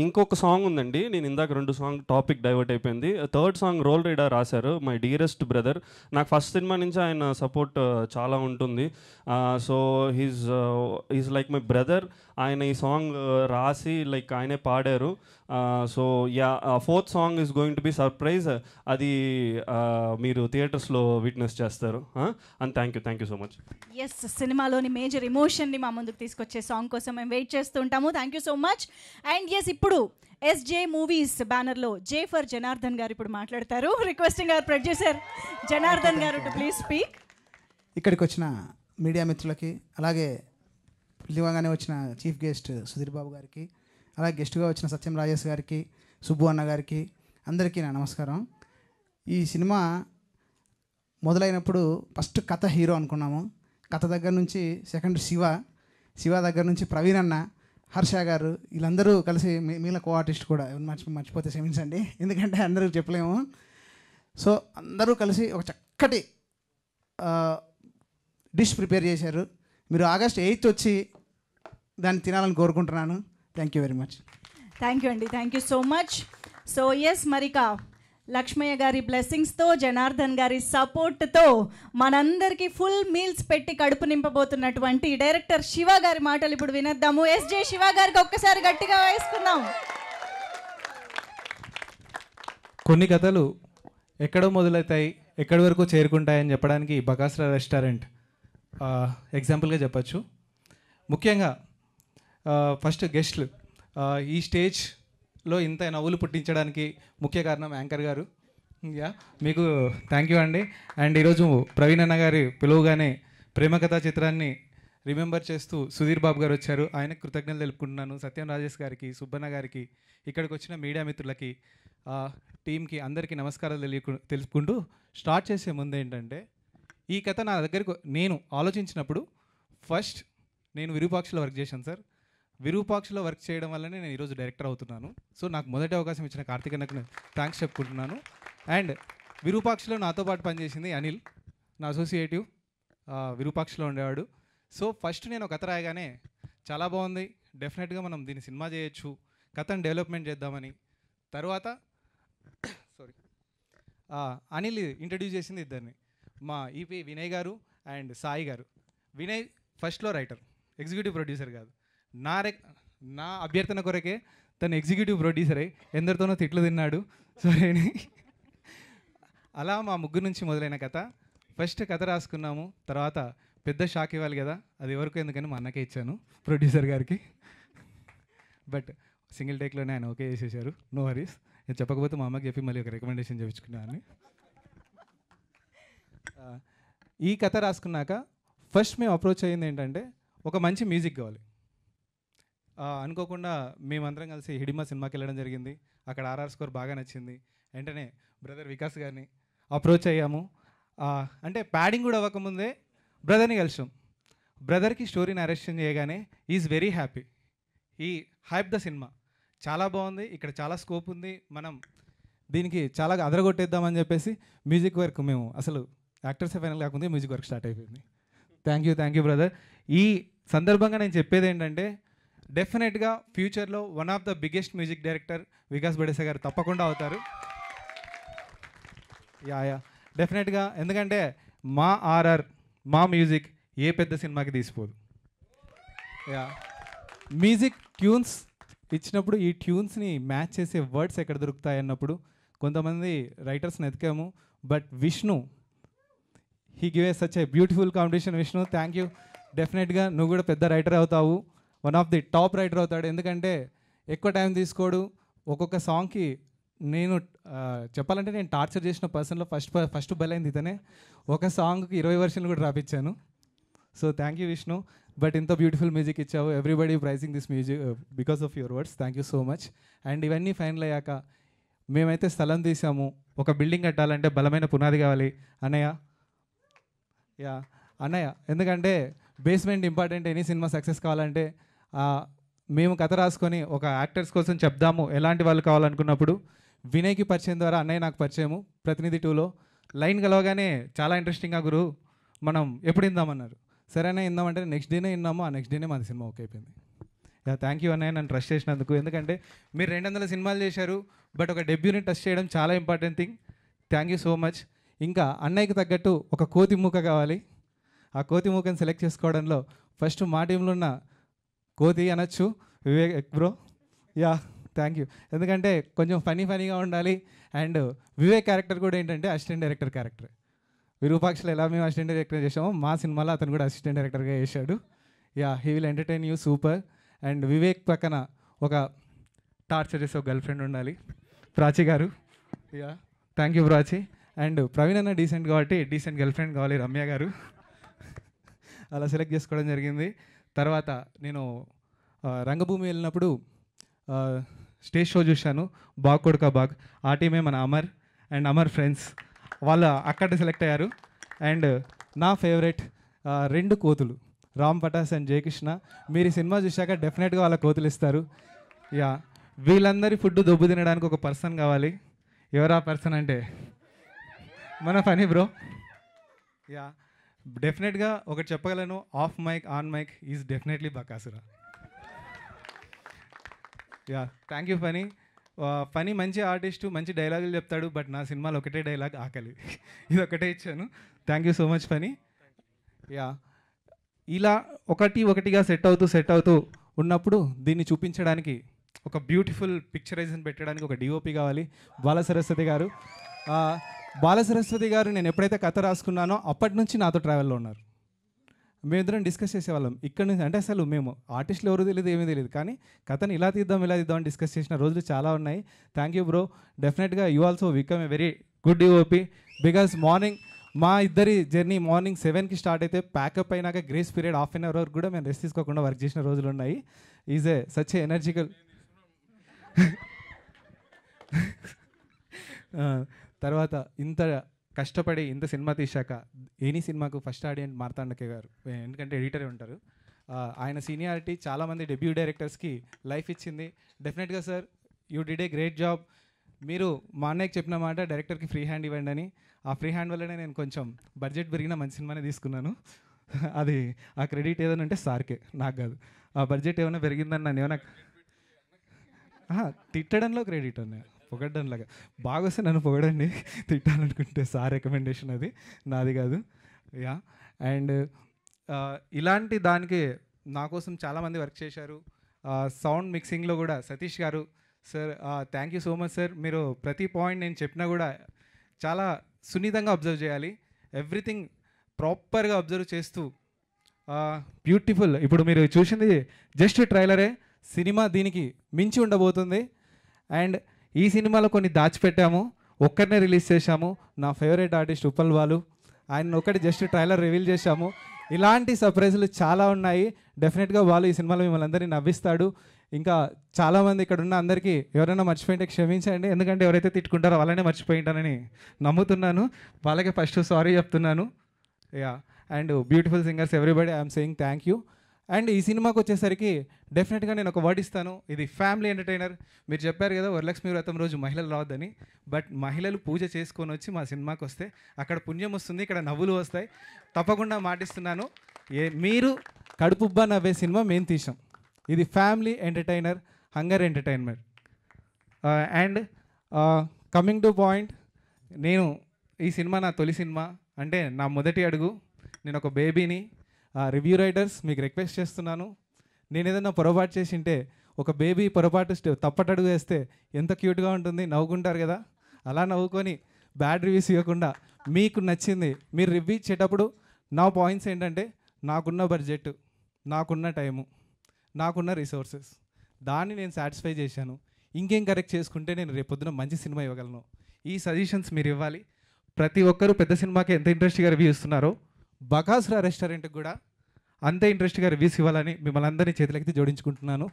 Speaker 19: ఇంకొక సాంగ్ ఉందండి. నేను ఇందాక 2 సాంగ్ టాపిక్ డైవర్ట్ అయిపోయింది. 3rd సాంగ్ రోల్ రైడర్ రాశారు మై డియరెస్ట్ బ్రదర్. నాకు ఫస్ట్ సినిమా నుంచి ఆయన సపోర్ట్ చాలా ఉంటుంది. So he's like my brother. ఆయన ఈ సాంగ్ రాసి లైక్ ఆయనే పాడారు. So 4th song is going to be surprise. అది మీరు థియేటర్స్లో విట్నెస్ చేస్తారు. And thank you so much.
Speaker 1: Yes, సినిమాలోని మేజర్ ఎమోషన్ని మా ముందుకు తీసుకొచ్చే సాంగ్ కోసం మేము వెయిట్ చేస్తూ ఉంటాము. Thank you so much. And yes, ఇప్పుడు SJ మూవీస్ బ్యానర్లో జే ఫర్ జనార్దన్ గారు ఇప్పుడు మాట్లాడతారు. రిక్వెస్టింగ్ అవర్ ప్రొడ్యూసర్ జనార్దన్ గారు టు ప్లీజ్ స్పీక్.
Speaker 14: ఇక్కడికి వచ్చిన మీడియా మిత్రులకి, అలాగే పిలివగానే వచ్చిన చీఫ్ గెస్ట్ సుధీర్ బాబు గారికి, అలాగే గెస్ట్గా వచ్చిన సత్యం రాజేష్ గారికి, సుబ్బు అన్న గారికి, అందరికీ నా నమస్కారం. ఈ సినిమా మొదలైనప్పుడు ఫస్ట్ కథ హీరో అనుకున్నాము. కథ దగ్గర నుంచి సెకండ్ శివ దగ్గర నుంచి ప్రవీణ్ అన్న, హర్ష గారు, వీళ్ళందరూ కలిసి మిగిలిన కో ఆర్టిస్ట్ కూడా మర్చిపోతే క్షమించండి, ఎందుకంటే అందరూ చెప్పలేము. సో అందరూ కలిసి ఒక చక్కటి డిష్ ప్రిపేర్ చేశారు. మీరు August 8th వచ్చి దాన్ని తినాలని కోరుకుంటున్నాను. Thank you very much.
Speaker 1: Thank you అండి. Thank you so much. So yes, మరిక లక్ష్మయ్య గారి బ్లెస్సింగ్స్తో, జనార్దన్ గారి సపోర్ట్తో మనందరికీ ఫుల్ మీల్స్ పెట్టి కడుపు నింపబోతున్నటువంటి డైరెక్టర్ శివ గారి మాటలు ఇప్పుడు వినేద్దాము. SJ శివ గారికి ఒక్కసారి గట్టిగా వేసుకుందాం.
Speaker 20: కొన్ని కథలు ఎక్కడో మొదలవుతాయి, ఎక్కడి వరకు చేరుకుంటాయని చెప్పడానికి బకాసుర రెస్టారెంట్ ఎగ్జాంపుల్గా చెప్పచ్చు. ముఖ్యంగా ఫస్ట్ గెస్ట్లు, ఈ స్టేజ్లో ఇంత నవ్వులు పుట్టించడానికి ముఖ్య కారణం యాంకర్ గారు. మీకు థ్యాంక్ యూ అండి. అండ్ ఈరోజు ప్రవీణ్ అన్న గారి పిలువగానే ప్రేమ కథా చిత్రాన్ని రిమెంబర్ చేస్తూ సుధీర్ బాబు గారు వచ్చారు, ఆయనకు కృతజ్ఞతలు తెలుపుకుంటున్నాను. సత్యం రాజేష్ గారికి, సుబ్బన్న గారికి, ఇక్కడికి వచ్చిన మీడియా మిత్రులకి, టీంకి అందరికీ నమస్కారాలు తెలుపుకుంటూ స్టార్ట్ చేసే ముందు ఏంటంటే, ఈ కథ నా దగ్గరకు నేను ఆలోచించినప్పుడు ఫస్ట్ నేను విరూపాక్షలో వర్క్ చేశాను సార్. విరూపాక్షలో వర్క్ చేయడం వల్లనే నేను ఈరోజు డైరెక్టర్ అవుతున్నాను. సో నాకు మొదటి అవకాశం ఇచ్చిన కార్తీకన్నకు థ్యాంక్స్ చెప్పుకుంటున్నాను. అండ్ విరూపాక్షలో నాతో పాటు పనిచేసింది అనిల్, నా అసోసియేటివ్, విరూపాక్షలో ఉండేవాడు. సో ఫస్ట్ నేను కథ రాయగానే చాలా బాగుంది, డెఫినెట్గా మనం దీన్ని సినిమా చేయొచ్చు, కథను డెవలప్మెంట్ చేద్దామని. తర్వాత అనిల్ ఇంట్రడ్యూస్ చేసింది ఇద్దరిని, మా ఈపీ వినయ్ గారు అండ్ సాయి గారు. వినయ్ ఫస్ట్లో రైటర్, ఎగ్జిక్యూటివ్ ప్రొడ్యూసర్ కాదు. నా అభ్యర్థన కొరకే తను ఎగ్జిక్యూటివ్ ప్రొడ్యూసర్ అయి ఎందరితోనో తిట్లు తిన్నాడు. సరే, అలా మా ముగ్గురు నుంచి మొదలైన కథ. ఫస్ట్ కథ రాసుకున్నాము, తర్వాత పెద్ద షాక్ ఇవ్వాలి కదా, అది ఎవరికో ఎందుకని మా అన్నకే ఇచ్చాను, ప్రొడ్యూసర్ గారికి. బట్ సింగిల్ టేక్లోనే ఆయన ఓకే చేసేసారు, నో వరీస్. నేను చెప్పకపోతే మా అమ్మకి చెప్పి మళ్ళీ ఒక రికమెండేషన్ చేయించుకున్నాను. ఈ కథ రాసుకున్నాక ఫస్ట్ మేము అప్రోచ్ అయ్యింది ఏంటంటే, ఒక మంచి మ్యూజిక్ కావాలి. అనుకోకుండా మేమందరం కలిసి హిడిమా సినిమాకి వెళ్ళడం జరిగింది. అక్కడ RR స్కోర్ బాగా నచ్చింది. వెంటనే బ్రదర్ వికాస్ గారిని అప్రోచ్ అయ్యాము. అంటే ప్యాడింగ్ కూడా అవ్వకముందే బ్రదర్ని కలిసాం. బ్రదర్కి స్టోరీ నరేషన్ చేయగానే ఈజ్ వెరీ హ్యాపీ. ఈ హైప్ ద సినిమా చాలా బాగుంది, ఇక్కడ చాలా స్కోప్ ఉంది, మనం దీనికి చాలా అదరగొట్టేద్దామని చెప్పేసి మ్యూజిక్ వర్క్ మేము అసలు యాక్టర్సే ఫైనల్ కాకుండా మ్యూజిక్ వర్క్ స్టార్ట్ అయిపోయింది. Thank you brother. ఈ సందర్భంగా నేను చెప్పేది ఏంటంటే డెఫినెట్గా ఫ్యూచర్లో one of the biggest music director Vikas Badesa గారు తప్పకుండా అవుతారు. యా డెఫినెట్గా. ఎందుకంటే మా ఆర్ఆర్ మా మ్యూజిక్ ఏ పెద్ద సినిమాకి తీసిపోదు. యా మ్యూజిక్ ట్యూన్స్ ఇచ్చినప్పుడు ఈ ట్యూన్స్ని మ్యాచ్ చేసే వర్డ్స్ ఎక్కడ దొరుకుతాయి అన్నప్పుడు కొంతమంది రైటర్స్ని ఎతికాము. But Vishnu he give a such a beautiful competition. Vishnu thank you. డెఫినెట్గా నువ్వు కూడా పెద్ద రైటర్ అవుతావు, one of the top writer అవుతాడు. ఎందుకంటే ఎక్కువ టైం తీసుకోడు. ఒక్కొక్క సాంగ్కి నేను చెప్పాలంటే నేను టార్చర్ చేసిన పర్సన్లో ఫస్ట్ బలైంది ఇతనే. ఒక సాంగ్కి 20 వర్షన్లు కూడా రాపించాను. So thank you Vishnu. But ఇంత బ్యూటిఫుల్ మ్యూజిక్ ఇచ్చావు. Everybody praising this music because of your words. Thank you so much. And ఇవన్నీ ఫైనల్ అయ్యాక మేమైతే స్థలం తీసాము. ఒక బిల్డింగ్ కట్టాలంటే బలమైన పునాది కావాలి అన్నయ్య. యా అన్నయ్య, ఎందుకంటే basement important. Any cinema success కావాలంటే మేము కథ రాసుకొని ఒక యాక్టర్స్ కోసం చెప్దాము ఎలాంటి వాళ్ళు కావాలనుకున్నప్పుడు వినయ్కి పరిచయం ద్వారా అన్నయ్య నాకు పరిచయము. ప్రతినిధి 2లో లైన్ కలవగానే చాలా ఇంట్రెస్టింగ్గా గురు మనం ఎప్పుడు ఇందామన్నారు. సరేనా ఇందామంటే నెక్స్ట్ డేనే విన్నాము. ఆ నెక్స్ట్ డేనే మాది సినిమా ఓకే అయిపోయింది. యా థ్యాంక్ యూ అన్నయ్య నన్ను ట్రస్ట్ చేసినందుకు. ఎందుకంటే మీరు 200 సినిమాలు చేశారు, బట్ ఒక డెబ్యూని టచ్ చేయడం చాలా important thing. Thank you so much. ఇంకా అన్నయ్యకి తగ్గట్టు ఒక కోతి మూక కావాలి. ఆ కోతి మూకని సెలెక్ట్ చేసుకోవడంలో ఫస్ట్ మా టీంలో ఉన్న కోతి అనొచ్చు Vivek bro. Yeah thank you. ఎందుకంటే కొంచెం ఫనీగా ఉండాలి. అండ్ వివేక్ క్యారెక్టర్ కూడా ఏంటంటే అసిస్టెంట్ డైరెక్టర్ క్యారెక్టర్. విరూపాక్షలో ఎలా మేము అసిస్టెంట్ డైరెక్టర్ చేసామో మా సినిమాలో అతను కూడా అసిస్టెంట్ డైరెక్టర్గా చేశాడు. Yeah he will entertain you super. And Vivek పక్కన ఒక టార్చర్ చేసే ఒక గర్ల్ ఫ్రెండ్ ఉండాలి, Prachi garu. Yeah thank you Prachi. And Praveen అన్న డీసెంట్ కాబట్టి డీసెంట్ గర్ల్ ఫ్రెండ్ కావాలి, రమ్య గారు. అలా సెలెక్ట్ చేసుకోవడం జరిగింది. తర్వాత నేను రంగభూమి వెళ్ళినప్పుడు స్టేజ్ షో చూశాను, బాగ్ కొడుక బాగ్. ఆ టీమే మన అమర్ అండ్ అమర్ ఫ్రెండ్స్ వాళ్ళు అక్కడ సెలెక్ట్ అయ్యారు. అండ్ నా ఫేవరెట్ 2 కోతులు రామ్ పటాస్ అండ్ జయకృష్ణ. మీరు ఈ సినిమా చూశాక డెఫినెట్గా వాళ్ళ కోతులు ఇస్తారు. యా వీళ్ళందరి ఫుడ్ దొబ్బు తినడానికి ఒక పర్సన్ కావాలి. ఎవరా పర్సన్ అంటే మన ఫనీ బ్రో. యా డెఫినెట్గా ఒకటి చెప్పగలను, off mic on mic is definitely Bakasura. Yeah thank you Phani. Phani మంచి ఆర్టిస్టు, మంచి డైలాగులు చెప్తాడు. బట్ నా సినిమాలో ఒకటే డైలాగ్, ఆకలి. ఇది ఒకటే ఇచ్చాను. Thank you so much Phani. Yeah ఇలా ఒకటిగా సెట్ అవుతూ ఉన్నప్పుడు దీన్ని చూపించడానికి ఒక బ్యూటిఫుల్ పిక్చరైజేషన్ పెట్టడానికి ఒక డిఓపి కావాలి, బాలసరస్వతి గారు. బాలసరస్వతి గారు నేను ఎప్పుడైతే కథ రాసుకున్నానో అప్పటి నుంచి నాతో ట్రావెల్లో ఉన్నారు. మేమిద్దరం డిస్కస్ చేసేవాళ్ళం ఇక్కడ నుంచి. అంటే అసలు మేము ఆర్టిస్టులు ఎవరు తెలియదు, ఏమీ తెలియదు, కానీ కథను ఇలా తీద్దాం అని డిస్కస్ చేసిన రోజులు చాలా ఉన్నాయి. Thank you bro. డెఫినెట్గా you also become a very good DOP. Because morning మా ఇద్దరి జర్నీ మార్నింగ్ 7కి స్టార్ట్ అయితే ప్యాకప్ అయినాక గ్రేస్ పీరియడ్ ½ అన్ అవర్ వరకు కూడా మేము రెస్ట్ తీసుకోకుండా వర్క్ చేసిన రోజులు ఉన్నాయి. Is a such a energical. తర్వాత ఇంత కష్టపడి ఇంత సినిమా తీశాక ఎనీ సినిమాకు ఫస్ట్ ఆడియన్స్ మార్తాండకే గారు, ఎందుకంటే ఎడిటరే ఉంటారు. ఆయన సీనియారిటీ చాలామంది డెబ్యూ డైరెక్టర్స్కి లైఫ్ ఇచ్చింది. డెఫినెట్గా sir you did a great job. మీరు మా అన్నయ్యకి చెప్పిన మాట డైరెక్టర్కి ఫ్రీ హ్యాండ్ ఇవ్వండి అని. ఆ ఫ్రీ హ్యాండ్ వల్లనే నేను కొంచెం బడ్జెట్ పెరిగిన మంచి సినిమానే తీసుకున్నాను. అది ఆ క్రెడిట్ ఏదైనా అంటే సార్కే, నాకు కాదు. ఆ బడ్జెట్ ఏమైనా పెరిగిందని నన్ను ఏమైనా తిట్టడంలో క్రెడిట్ అన్నయ్య, పొగడ్డంలాగా. బాగా వస్తే నన్ను పొగడండి, తిట్టాలనుకుంటే సార్ రికమెండేషన్, అది నాది కాదు. యా అండ్ ఇలాంటి దానికి నా కోసం చాలామంది వర్క్ చేశారు. సౌండ్ మిక్సింగ్లో కూడా సతీష్ గారు sir, thank you so much sir. మీరు ప్రతి పాయింట్ నేను చెప్పినా కూడా చాలా సున్నితంగా అబ్జర్వ్ చేయాలి, ఎవ్రీథింగ్ ప్రాపర్గా అబ్జర్వ్ చేస్తూ బ్యూటిఫుల్. ఇప్పుడు మీరు చూసింది జస్ట్ ట్రైలరే, సినిమా దీనికి మించి ఉండబోతుంది. అండ్ ఈ సినిమాలో కొన్ని దాచిపెట్టాము, ఒక్కరినే రిలీజ్ చేశాము. నా ఫేవరెట్ ఆర్టిస్ట్ ఉప్పల్ బాలు, ఆయన ఒకటి జస్ట్ ట్రైలర్ రివీల్ చేశాము. ఇలాంటి సర్ప్రైజులు చాలా ఉన్నాయి. డెఫినెట్గా వాళ్ళు ఈ సినిమాలో మిమ్మల్ని అందరినీ నవ్విస్తాడు. ఇంకా చాలామంది ఇక్కడ ఉన్న అందరికీ ఎవరైనా మర్చిపోయింటే క్షమించండి, ఎందుకంటే ఎవరైతే తిట్టుకుంటారో వాళ్ళనే మర్చిపోయింటానని నమ్ముతున్నాను. వాళ్ళకే ఫస్ట్ సారీ చెప్తున్నాను. Yeah, and beautiful singers everybody I'm saying thank you. And ఈ సినిమాకి వచ్చేసరికి డెఫినెట్గా నేను ఒక వర్డ్ ఇస్తాను, ఇది ఫ్యామిలీ ఎంటర్టైనర్. మీరు చెప్పారు కదా వరలక్ష్మి వ్రతం రోజు మహిళలు రావద్దని, బట్ మహిళలు పూజ చేసుకొని వచ్చి మా సినిమాకి వస్తే అక్కడ పుణ్యం వస్తుంది, ఇక్కడ నవ్వులు వస్తాయి. తప్పకుండా మాటిస్తున్నాను, మీరు కడుపుబ్బా నవ్వే సినిమా మేము తీసాం. ఇది family entertainer, hunger entertainment. And coming to point, నేను ఈ సినిమా నా తొలి సినిమా, అంటే నా మొదటి అడుగు. నేను ఒక బేబీని. రివ్యూ రైటర్స్ మీకు రిక్వెస్ట్ చేస్తున్నాను, నేను ఏదైనా పొరపాటు చేసి ఉంటే, ఒక బేబీ పొరపాటు తప్పటడుగు వేస్తే ఎంత క్యూట్గా ఉంటుంది, నవ్వుకుంటారు కదా, అలా నవ్వుకొని బ్యాడ్ రివ్యూస్ ఇవ్వకుండా మీకు నచ్చింది మీరు రివ్యూ ఇచ్చేటప్పుడు నా పాయింట్స్ ఏంటంటే, నాకున్న బడ్జెట్, నాకున్న టైము, నాకున్న రిసోర్సెస్, దాన్ని నేను సాటిస్ఫై చేశాను. ఇంకేం కరెక్ట్ చేసుకుంటే నేను రేపొద్దున మంచి సినిమా ఇవ్వగలను. ఈ సజెషన్స్ మీరు ఇవ్వాలి. ప్రతి ఒక్కరూ పెద్ద సినిమాకి ఎంత ఇంట్రెస్ట్గా రివ్యూ ఇస్తున్నారో బకాసురా రెస్టారెంట్కి కూడా అంతే ఇంట్రెస్ట్గా రివ్యూస్ ఇవ్వాలని మిమ్మల్ని అందరినీ చేతులెత్తి జోడించుకుంటున్నాను.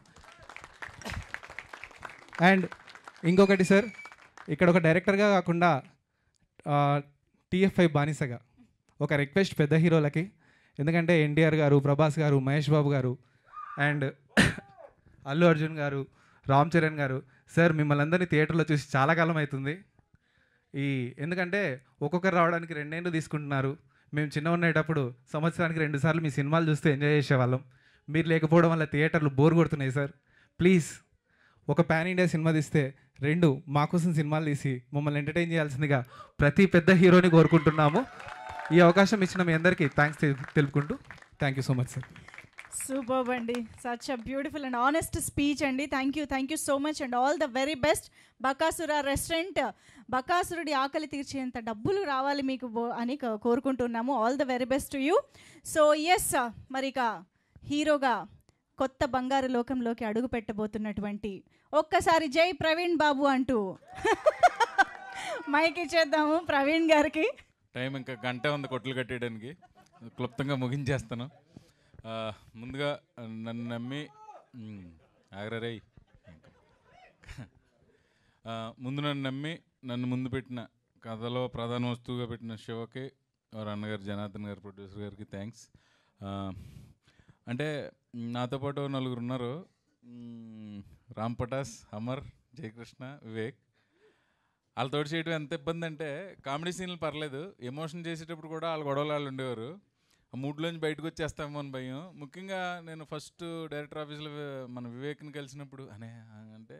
Speaker 20: అండ్ ఇంకొకటి సార్, ఇక్కడ ఒక డైరెక్టర్గా కాకుండా TF5 బానిసగా ఒక రిక్వెస్ట్ పెద్ద హీరోలకి, ఎందుకంటే ఎన్టీఆర్ గారు, ప్రభాస్ గారు, మహేష్ బాబు గారు అండ్ అల్లు అర్జున్ గారు, రామ్ చరణ్ గారు, సార్ మిమ్మల్ని అందరినీ థియేటర్లో చూసి చాలా కాలం అవుతుంది. ఎందుకంటే ఒక్కొక్కరు రావడానికి 2 ఏళ్ళు తీసుకుంటున్నారు. మేము చిన్న ఉండేటప్పుడు సంవత్సరానికి 2 సార్లు మీ సినిమాలు చూస్తే ఎంజాయ్ చేసేవాళ్ళం. మీరు లేకపోవడం వల్ల థియేటర్లు బోర్ కొడుతున్నాయి సార్. ప్లీజ్ ఒక పాన్ ఇండియా సినిమా తీస్తే 2 మా కోసం సినిమాలు తీసి మమ్మల్ని ఎంటర్టైన్ చేయాల్సిందిగా ప్రతి పెద్ద హీరోని కోరుకుంటున్నాము. ఈ అవకాశం ఇచ్చిన మీ అందరికీ థ్యాంక్స్ తెలుపుకుంటూ thank you so much sir.
Speaker 1: Superb అండి, such a beautiful and honest speech అండి. Thank you so much and all the very best. Bakasura restaurant, బకాసురుడి ఆకలి తీర్చేంత డబ్బులు రావాలి మీకు అని కోరుకుంటున్నాము. All the very best to you. So yes, మరి ఇక హీరోగా కొత్త బంగారు లోకంలోకి అడుగు పెట్టబోతున్నటువంటి, ఒక్కసారి జై ప్రవీణ్ బాబు అంటూ మైక్ ఇచ్చేద్దాము ప్రవీణ్ గారికి.
Speaker 8: టైం ఇంకా గంట ఉంది కొట్లు కట్టేయడానికి, క్లుప్తంగా ముగించేస్తాను. ముందుగా నన్ను నమ్మి ఆగ్రరై ముందు నన్ను నమ్మి నన్ను ముందు పెట్టిన, కథలో ప్రధాన వస్తువుగా పెట్టిన శివకి, వారి అన్నగారు జనార్దన్ గారు, ప్రొడ్యూసర్ గారికి థ్యాంక్స్. అంటే నాతో పాటు 4 ఉన్నారు, రామ్ పటాస్, అమర్, జయకృష్ణ, వివేక్. వాళ్ళతో చేయడం ఎంత ఇబ్బంది అంటే, కామెడీ సీన్లు పర్లేదు, ఎమోషన్ చేసేటప్పుడు కూడా వాళ్ళ గొడవలు వాళ్ళు ఉండేవారు. ఆ మూడ్లోంచి బయటకు వచ్చేస్తామో అని భయం. ముఖ్యంగా నేను ఫస్ట్ డైరెక్టర్ ఆఫీస్లో మన వివేక్ని కలిసినప్పుడు అంటే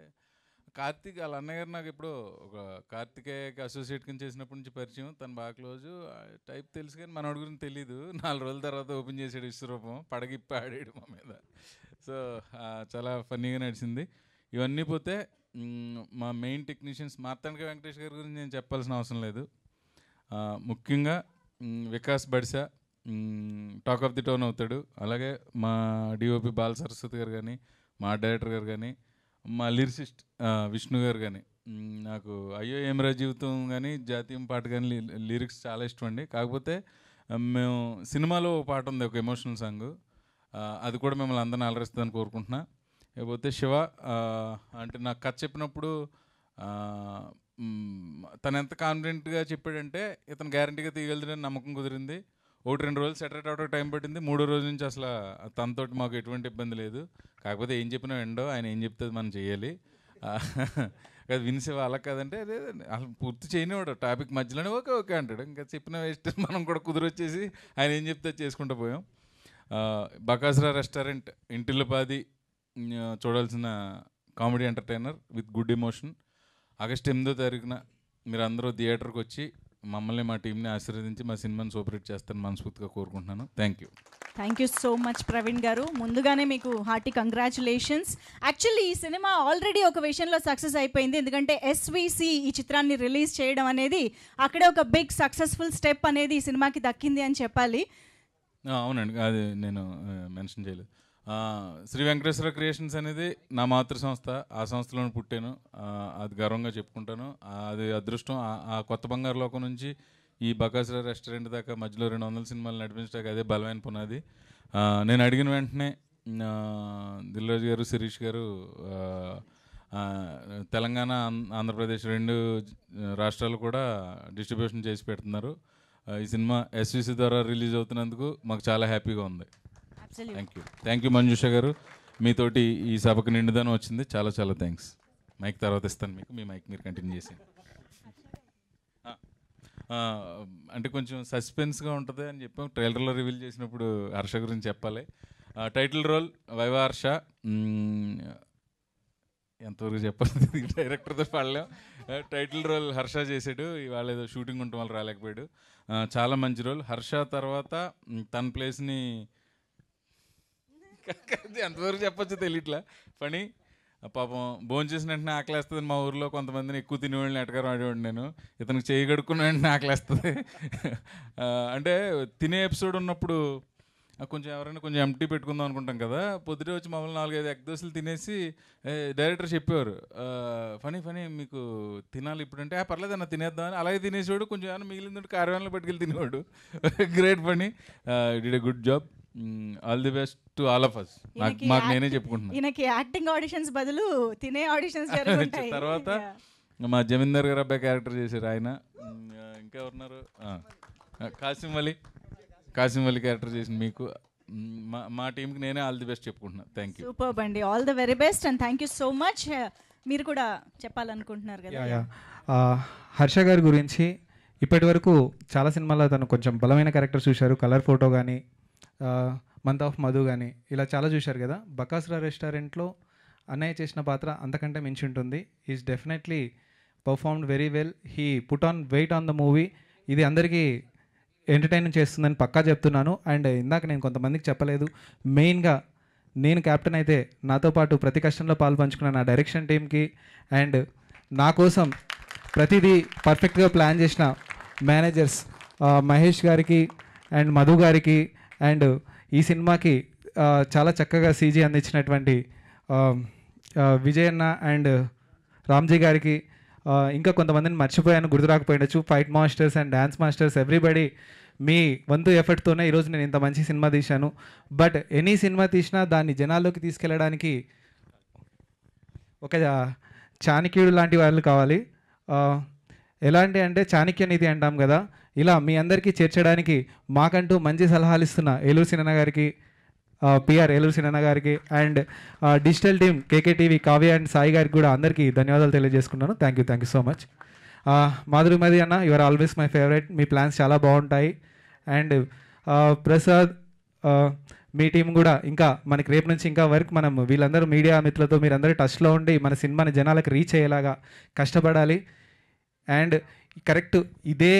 Speaker 8: కార్తీక్ వాళ్ళ అన్నగారు నాకు ఇప్పుడు ఒక కార్తికేయకి అసోసియేట్ కింద చేసినప్పటి నుంచి పరిచయం, తను బాగా క్లోజు టైప్ తెలుసు, కానీ మనోడి గురించి తెలీదు. 4 రోజుల తర్వాత ఓపెన్ చేసాడు విశ్వరూపం, పడగిప్పి ఆడాడు మా మీద. సో చాలా ఫన్నీగా నడిచింది. ఇవన్నీ పోతే మా మెయిన్ టెక్నీషియన్స్ మార్తాండ వెంకటేష్ గారి గురించి నేను చెప్పాల్సిన అవసరం లేదు. ముఖ్యంగా Vikas Badisa talk of the town అవుతాడు. అలాగే మా డిఓపి బాల సరస్వతి గారు కానీ, మా డైరెక్టర్ గారు కానీ, మా లిరిసిస్ట్ విష్ణు గారు కానీ, నాకు అయ్యో ఏమరా జీవితం కానీ, జాతీయం పాట కానీ లిరిక్స్ చాలా ఇష్టం అండి. కాకపోతే మేము సినిమాలో ఒక పాట ఉంది, ఒక ఎమోషనల్ సాంగ్, అది కూడా మిమ్మల్ని అందరిని అలరిస్తుందని కోరుకుంటున్నా. లేకపోతే శివ అంటే నాకు కథ చెప్పినప్పుడు తను ఎంత కాన్ఫిడెంట్గా చెప్పాడంటే, ఇతను గ్యారంటీగా తీయగలుగుతాడని నమ్మకం కుదిరింది. 1-2 రోజులు సెటరేట్ అవడానికి టైం పట్టింది. 3వ రోజు నుంచి అసలు తనతోటి మాకు ఎటువంటి ఇబ్బంది లేదు. కాకపోతే ఏం చెప్పినా ఎండో, ఆయన ఏం చెప్తే మనం చేయాలి. అది వినిసేవా అలా కాదంటే అదే అసలు పూర్తి చేయనివాడు, టాపిక్ మధ్యలోనే ఓకే ఓకే అంటాడు. ఇంకా చెప్పిన వేస్ట్. మనం కూడా కుదిరొచ్చేసి ఆయన ఏం చెప్తే చేసుకుంటూ పోయాం. బకాసురా రెస్టారెంట్ ఇంటిల్లిపాది చూడాల్సిన comedy entertainer with good emotion. August 8వ తారీఖున మీరు అందరూ థియేటర్కి వచ్చి మమ్మల్ని, మా టీంని ఆశీర్వదించి మా సినిమాని సూపర్ హిట్ చేస్తాను మనస్ఫూర్తిగా కోరుకుంటున్నాను. Thank you
Speaker 1: so much Praveen గారు. ముందుగానే మీకు హార్టీ కంగ్రాచులేషన్స్. యాక్చువల్లీ ఈ సినిమా ఆల్రెడీ ఒక విషయంలో సక్సెస్ అయిపోయింది, ఎందుకంటే SVC ఈ చిత్రాన్ని రిలీజ్ చేయడం అనేది అక్కడే ఒక బిగ్ సక్సెస్ఫుల్ స్టెప్ అనేది ఈ సినిమాకి దక్కింది అని చెప్పాలి.
Speaker 8: అవునండి, అది నేను మెన్షన్ చేయలేదు. శ్రీ వెంకటేశ్వర క్రియేషన్స్ అనేది నా మాతృ సంస్థ, ఆ సంస్థలోనే పుట్టాను. అది గర్వంగా చెప్పుకుంటాను. అది అదృష్టం. ఆ కొత్త బంగారు లోకం నుంచి ఈ బకాసురా రెస్టారెంట్ దాకా మధ్యలో 200 సినిమాలు నడిపించడానికి అదే బలమైన పునాది. నేను అడిగిన వెంటనే దిల్రాజు గారు, శిరీష్ గారు తెలంగాణ, ఆంధ్రప్రదేశ్ 2 రాష్ట్రాలు కూడా డిస్ట్రిబ్యూషన్ చేసి పెడుతున్నారు. ఈ సినిమా ఎస్విసి ద్వారా రిలీజ్ అవుతున్నందుకు మాకు చాలా హ్యాపీగా ఉంది. థ్యాంక్ యూ మంజుష గారు, మీతోటి ఈ సభకు నిండుదనం వచ్చింది. చాలా చాలా థ్యాంక్స్. మైక్ తర్వాత ఇస్తాను మీకు, మీ మైక్ మీరు కంటిన్యూ చేసి. అంటే కొంచెం సస్పెన్స్గా ఉంటుంది అని చెప్పాం, ట్రైలర్లో రివీల్ చేసినప్పుడు హర్ష గురించి చెప్పాలి. టైటిల్ రోల్ వైవా హర్ష, ఎంతవరకు చెప్పాలి డైరెక్టర్తో పడలేం. టైటిల్ రోల్ హర్ష చేసాడు, ఇవాళ ఏదో షూటింగ్ ఉండటం వల్ల రాలేకపోయాడు. చాలా మంచి రోల్. హర్ష తర్వాత తన ప్లేస్ని ఎంతవరకు చెప్పచ్చు తెలియట్లా. పని పాపం భోజనం చేసిన వెంటనే ఆకలేస్తుంది. మా ఊర్లో కొంతమందిని ఎక్కువ తినేవాళ్ళని ఎటకారం ఆడేవాడు నేను. ఇతనికి చేయి కడుక్కున్న వెంటనే ఆకలేస్తుంది. అంటే తినే ఎపిసోడ్ ఉన్నప్పుడు కొంచెం ఎవరైనా కొంచెం ఎంటీ పెట్టుకుందాం అనుకుంటాం కదా, పొద్దుటే వచ్చి మమ్మల్ని 4-5 ఎగ్ దోశలు తినేసి డైరెక్టర్ చెప్పేవారు, ఫనీ మీకు తినాలి ఇప్పుడంటే పర్లేదు అన్న తినేద్దామని. అలాగే తినేసేవాడు. కొంచెం ఏమైనా మిగిలిందంటే కార్యాలయంలో పట్టుకెళ్ళి తినేవాడు. Great Phani, did a good job. All the best to all of us. మాకు నేనే చెప్పుకుంటున్నాను.
Speaker 1: ఈయనకి యాక్టింగ్ ఆడిషన్స్ బదులు తినే ఆడిషన్స్ జరుగుతాయి.
Speaker 8: తర్వాత మా జమీందార్ గారు అబ్బాయి క్యారెక్టర్ చేశారు ఆయన. ఇంకా ఎవరున్నారు, కాసిం అలీ క్యారెక్టర్ చేసిన మీకు, మా టీంకి నేనే ఆల్ ది బెస్ట్ చెప్పుకుంటున్నాను. Thank you.
Speaker 1: సూపర్ అండి, all the very best and thank you so much. మీరు కూడా చెప్పాలనుకుంటున్నారు కదా.
Speaker 20: హర్ష గారి గురించి ఇప్పటి వరకు చాలా సినిమాల్లో తను కొంచెం బలమైన క్యారెక్టర్ చూశారు. కలర్ ఫోటో కానీ, మంత్ ఆఫ్ మధు కానీ, ఇలా చాలా చూశారు కదా. బకాసురా రెస్టారెంట్లో అన్నయ్య చేసిన పాత్ర అంతకంటే మించి ఉంటుంది. Is definitely performed very well. He put on weight on the movie. ఇది అందరికీ ఎంటర్టైన్ చేస్తుందని పక్కా చెప్తున్నాను. అండ్ ఇందాక నేను కొంతమందికి చెప్పలేదు, మెయిన్గా నేను కెప్టెన్ అయితే నాతో పాటు ప్రతి కష్టంలో పాలు పంచుకున్న నా డైరెక్షన్ టీమ్కి, అండ్ నా కోసం ప్రతిదీ పర్ఫెక్ట్గా ప్లాన్ చేసిన మేనేజర్స్ మహేష్ గారికి అండ్ మధు గారికి, అండ్ ఈ సినిమాకి చాలా చక్కగా సీజీ అందించినటువంటి విజయన్న అండ్ రామ్జీ గారికి, ఇంకా కొంతమందిని మర్చిపోయాను, గుర్తు రాకపోయిండొచ్చు, fight masters and dance masters, everybody మీ వంతు ఎఫర్ట్తోనే ఈరోజు నేను ఇంత మంచి సినిమా తీశాను. బట్ ఎనీ సినిమా తీసినా దాన్ని జనాల్లోకి తీసుకెళ్ళడానికి ఒక చాణక్యుడు లాంటి వాళ్ళు కావాలి. ఎలాంటి అంటే చాణక్య నీతి అంటాం కదా, ఇలా మీ అందరికీ చేర్చడానికి మాకంటూ మంచి సలహాలు ఇస్తున్న ఏలూరు సినన్న గారికి, పిఆర్ ఏలూరు సినన్న గారికి, and digital team KKTV Kavya and Sai గారికి కూడా అందరికీ ధన్యవాదాలు తెలియజేసుకున్నాను. Thank you so much. Madhuri అన్న, you are always my favourite. మీ ప్లాన్స్ చాలా బాగుంటాయి. అండ్ ప్రసాద్, మీ టీం కూడా ఇంకా మనకి రేపు నుంచి ఇంకా వర్క్, మనం వీళ్ళందరూ మీడియా మిత్రులతో మీరందరూ టచ్లో ఉండి మన సినిమాని జనాలకు రీచ్ అయ్యేలాగా కష్టపడాలి. అండ్ కరెక్ట్ ఇదే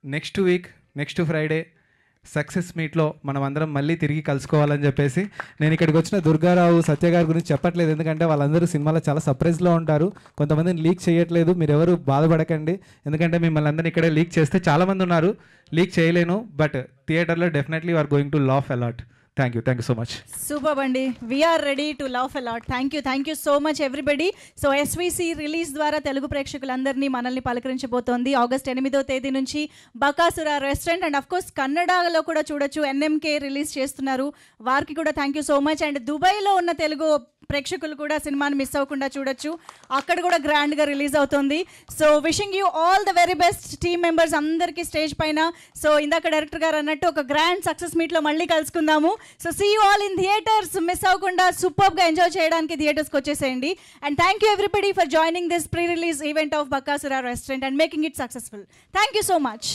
Speaker 20: next week, next Friday success మీట్లో మనం అందరం మళ్ళీ తిరిగి కలుసుకోవాలని చెప్పేసి నేను ఇక్కడికి వచ్చిన దుర్గారావు, సత్య గారి గురించి చెప్పట్లేదు, ఎందుకంటే వాళ్ళందరూ సినిమాలో చాలా సర్ప్రైజ్లో ఉంటారు. కొంతమందిని లీక్ చేయట్లేదు, మీరు ఎవరు బాధపడకండి, ఎందుకంటే మిమ్మల్ని అందరినీ ఇక్కడే లీక్ చేస్తే చాలామంది ఉన్నారు, లీక్ చేయలేను. బట్ థియేటర్లో definitely you are going to laugh a lot. Thank you so much.
Speaker 1: Super అండి, we are ready to love a lot. Thank you so much everybody. So SVC release ద్వారా తెలుగు ప్రేక్షకులందరినీ మనల్ని పలకరించబోతోంది. ఆగస్ట్ 8వ తేదీ నుంచి Bakasura restaurant, and of course కన్నడలో కూడా చూడొచ్చు. ఎన్ఎంకే రిలీజ్ చేస్తున్నారు, వారికి కూడా thank you so much. And దుబాయ్లో ఉన్న తెలుగు ప్రేక్షకులు కూడా సినిమాని మిస్ అవ్వకుండా చూడొచ్చు, అక్కడ కూడా గ్రాండ్గా రిలీజ్ అవుతుంది. So wishing you all the very best team members అందరికీ స్టేజ్ పైన. సో ఇందాక డైరెక్టర్ గారు అన్నట్టు ఒక గ్రాండ్ సక్సెస్ మీట్లో మళ్ళీ కలుసుకుందాము. So see you all in theatres. Miss అవ్వకుండా సూపర్గా ఎంజాయ్ చేయడానికి థియేటర్స్కి వచ్చేసేయండి. And thank you everybody for joining this pre release event of Bakasura restaurant and making it successful. Thank you so much.